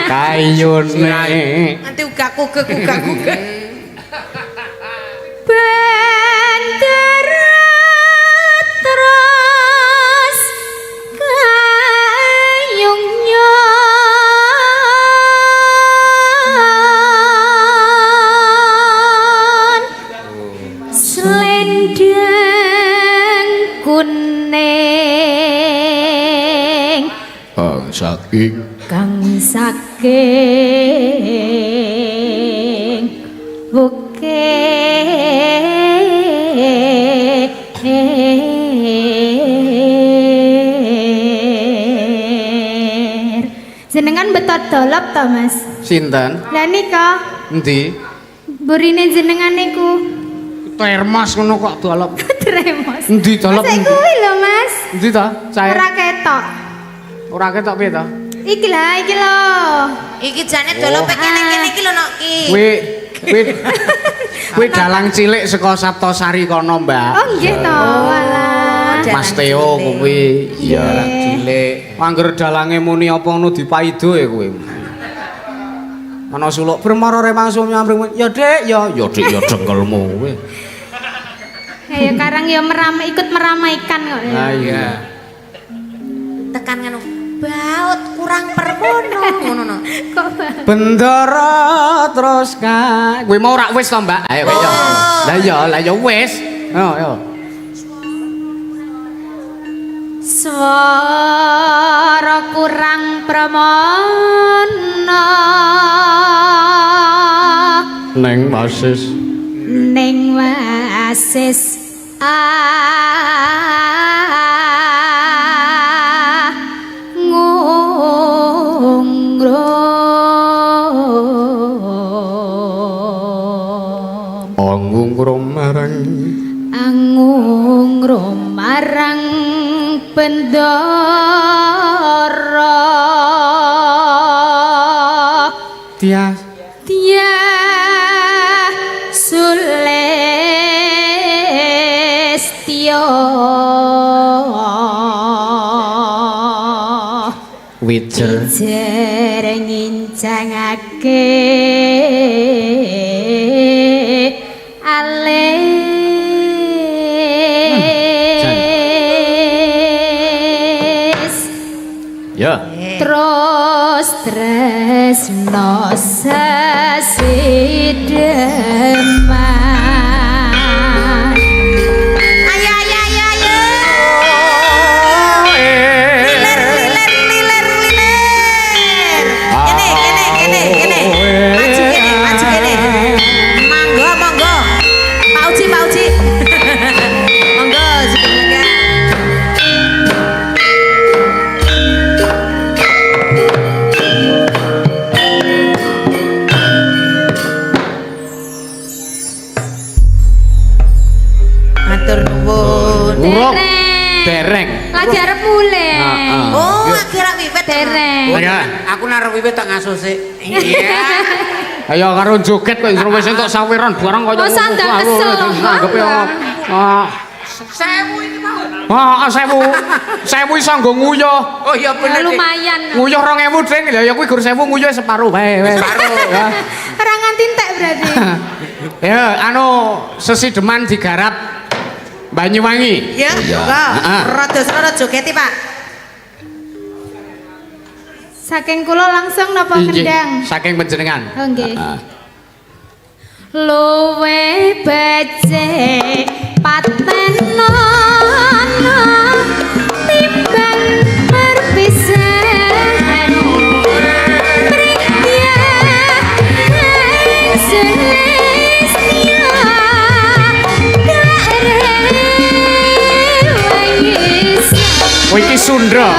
Kayune. Nanti ugak-ugek. Bendera terus kayung nyon selendang kuning Saking kang saking bukir jenengan betot dolop to Mas sinten? lah nika Endi? burine jenengan niku Termas ngono kok dolop. tremos Endi dolop? Masa kuwi lho Mas Endi ta? Cair. ora ketok Ora ketok piye ta? iki lho Iki jane dolope kene-kene iki lho nok ki. Kuwi dalang cilik saka Saptosari kono, Mbak. oh nggih to walah Mas Teo kuwi. Iya, cilik. Angger dalange muni apa ngono dipaido ya kuwi. Ana suluk bermara remangsul nyamring. Ya Dik, ya Dik ya dengkelmu kuwi. ya karang ya ikut meramaikan kok ya. Nah iya. Tekan ngono. Baut kurang permono ngono no. Kok Bang? Bendera terus kae. Kuwi mau rak wis to, Mbak? Ayo kowe yo. Lah ya wis. Yo. Swara kurang pramono Neng basis. ning wasis Anggung marang angung romarang bendara tias dia sulestyo wijer jereng ngincangake alis ya terus tresno sasideman Ayo. Liler. Kene. Maju kene. Monggo. Pak Uji. Monggo jenengan. Matur nuwun. urung dereng lagi arep mulai Oh, akhirnya wiwit dereng ya Aku narep wiwit tak ngaso sik. Iya. ayo karo joget kok wis entuk sawiran barang kaya Oh, sandal kesel, Anggep ya. Sewu iki mau. Sewu iso nggo nguyuh. Oh iya bener. Dik. lumayan Nguyuh 2000 ding lha ya kuwi gur 1000 nguyuh separuh bae. Separuh. Ya. ora nganti entek berarti Ya, sesideman digarap Banyuwangi. Ya, monggo. Rada jogeti, Pak. saking kula langsung napa Injih, kendang saking panjenengan. oh nggih Heeh. luwe becik patenono timbang perpisahan pringya selestia dareng Sunda.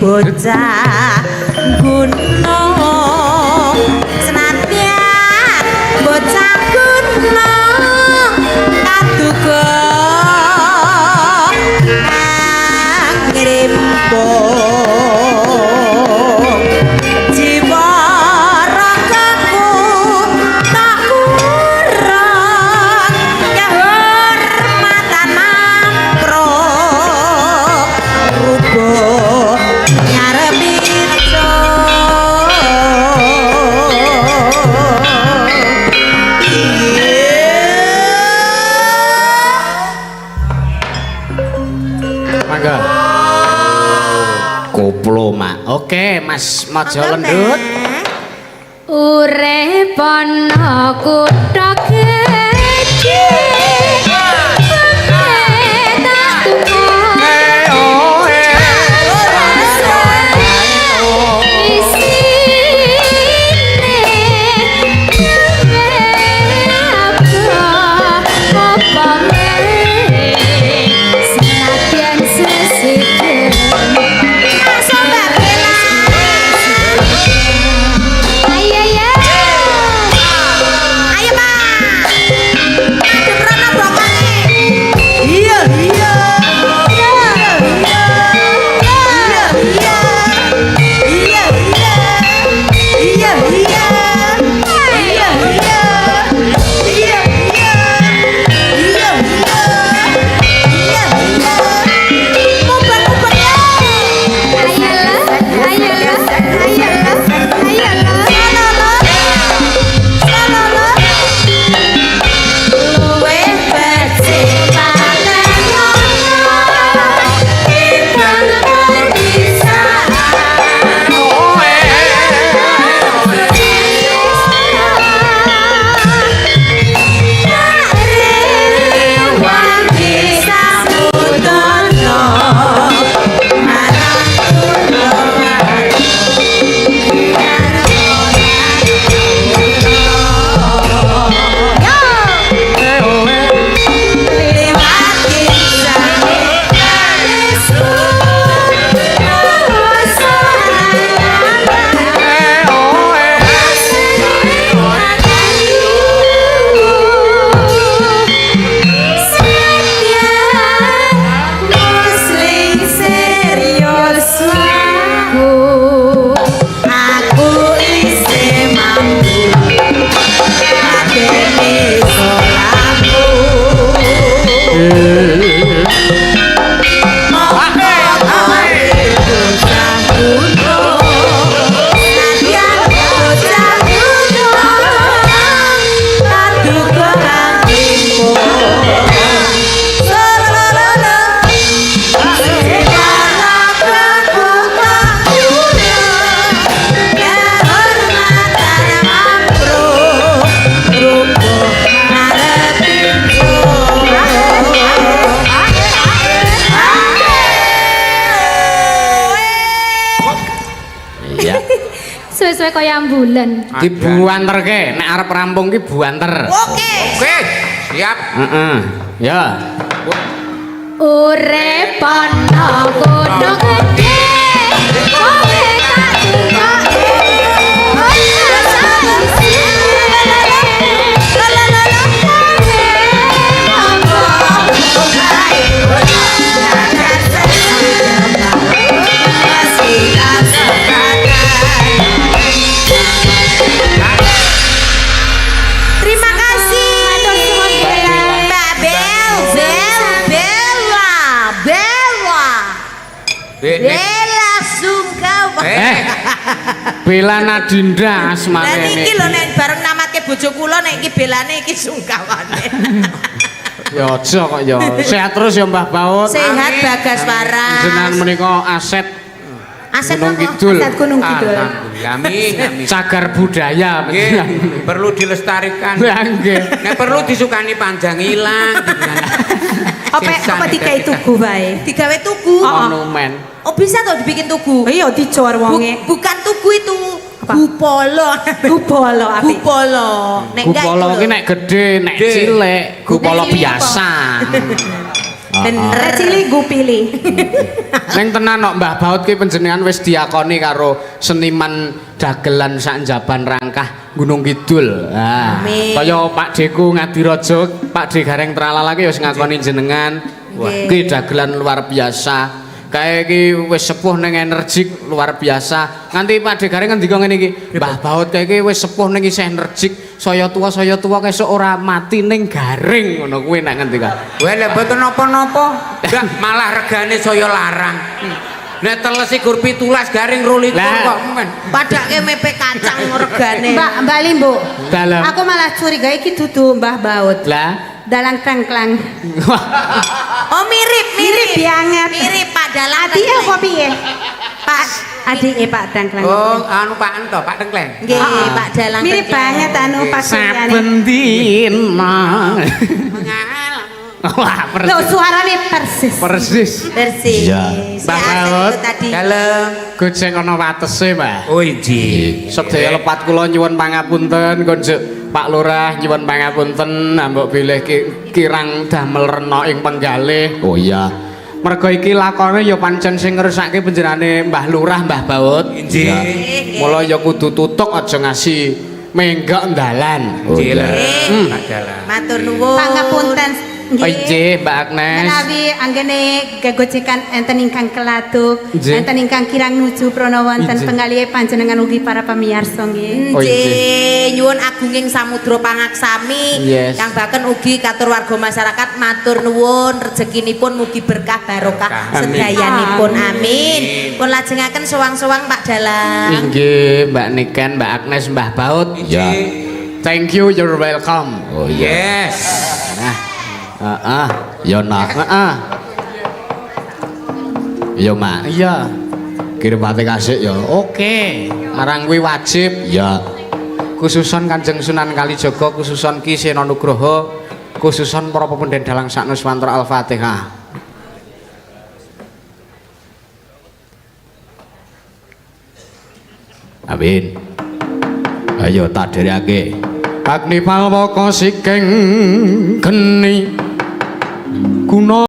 Bocah gunung senadyan bocah gunung kaduga ngrimpung jiwa ragaku tak kurang kehormatan ampruk rubuh Koplo mak. Oke, Mas Mojo Lendut. Urip ana kutha gedhe. Suwe-suwe kaya ambulan. Dibuanterke nek arep rampung ki buanter. Oke. Oke, siap. Heeh. Ya. Urip ana kutha gedhe. Kowe tak tunggake. Terima Bella Nadinda asmane. Lah niki lho nek bareng namake bojo kula nek iki belane iki sungkawane. Ya aja kok ya. Sehat terus ya Mbah Baut. Sehat Bagas Waras. Jenengan menika aset Aset Gunung apa? Kidul. Aset Gunung Kidul. Alhamdulillah, amin, amin. Cagar budaya. Nggih, perlu dilestarikan. Lah nggih. Nek perlu disukani panjang ilang. Apa dikai tugu bae? Digawe tugu. Monumen. Oh bisa toh dibikin tugu? Iya dicor wonge. Bukan tugu itu. Apa? Gupolo. Gupolo api. Gupolo. Nek enggak Gupolo itu ki lho. nek gede, nek Gede. cilik, gupolo Nek cilik biasa. Bener. Cili gupili. Neng tenan kok Mbah Baut ki panjenengan wis diakoni karo seniman dagelan sak njaban rangkah Gunung Kidul. Ah, Amin. kaya Pak Deku Ngadiraja, Pak De Gareng Tralala ki wis ngakoni jenengan. Wah, ki dagelan luar biasa. Kae iki wis sepuh ning energik luar biasa. Nganti Pak De Gareng ngendika ngene iki, Mbah Baut kae iki wis sepuh ning isih energik, saya tua kesuk ora mati ning garing ngono kuwi nek ngendika. Wah, lek mboten napa-napa, ndak malah regane saya larang. Nek telesi gur 17 garing 22 Lah. kok men. Padake mepe kacang regane. Mbak Limbo. Dalam. Aku malah curiga iki dudu Mbah Baut. Lah, Dalang klangklang. Oh mirip. Mirip banget. Mirip Pak Dalang. Adi apa piye? Pak Adi Pak Dangklang. Oh, anu Pak Ento, Pak Tengkleng. Nggih, Pak Dalang. Mirip banget anu Pak Suryani. saben dina. Wah, Loh suarane persis. persis. Persis. Iya. Pak Baut. itu tadi. Dalem. Gojek ana watese, Mbak. Oh, inji. Sedaya lepat kula nyuwun pangapunten, konjuk Pak Lurah nyuwun pangapunten, ambek bilih kirang damel rena ing penggalih. Oh iya. Mergo iki lakone ya pancen sing ngersake panjenengane Mbah Lurah, Mbah Baut. Inji. Mula ya kudu tutuk aja ngasih menggok ndalan. Inji. Eh, Pak Dalang. Matur nuwun. Pangapunten Oh inggih, Mbak Agnes. menawi anggene gegojekan enten ingkang keladuk, Nggih. enten ingkang kirang nuju prana wonten Nggih. penggalih panjenengan ugi para pamirsa nggih. Oh, Nggih, nyuwun agunging samudra pangaksami. Yes. Kang Baken ugi katur warga masyarakat matur nuwun rezekinipun mugi berkah barokah Amin. sedayanipun. Amin. Pun lajengaken sowang-sowang Pak Dalang. Inggih, Mbak Niken, Mbak Agnes, Mbah Baut. Ya. Thank you, you're welcome. Oh Yes. Nah. Ya nak. Ya mak. Iya. Kirim pati kasih ya. Oke. Marang kuwi wajib. Ya. Khususon Kanjeng Sunan Kalijaga, khususon Ki Sena Nugroho, khususon para pepunden dalang saknus mantra Al-Fatihah. Amin. Ayo tak dhereke. Agni palwaka siking geni guna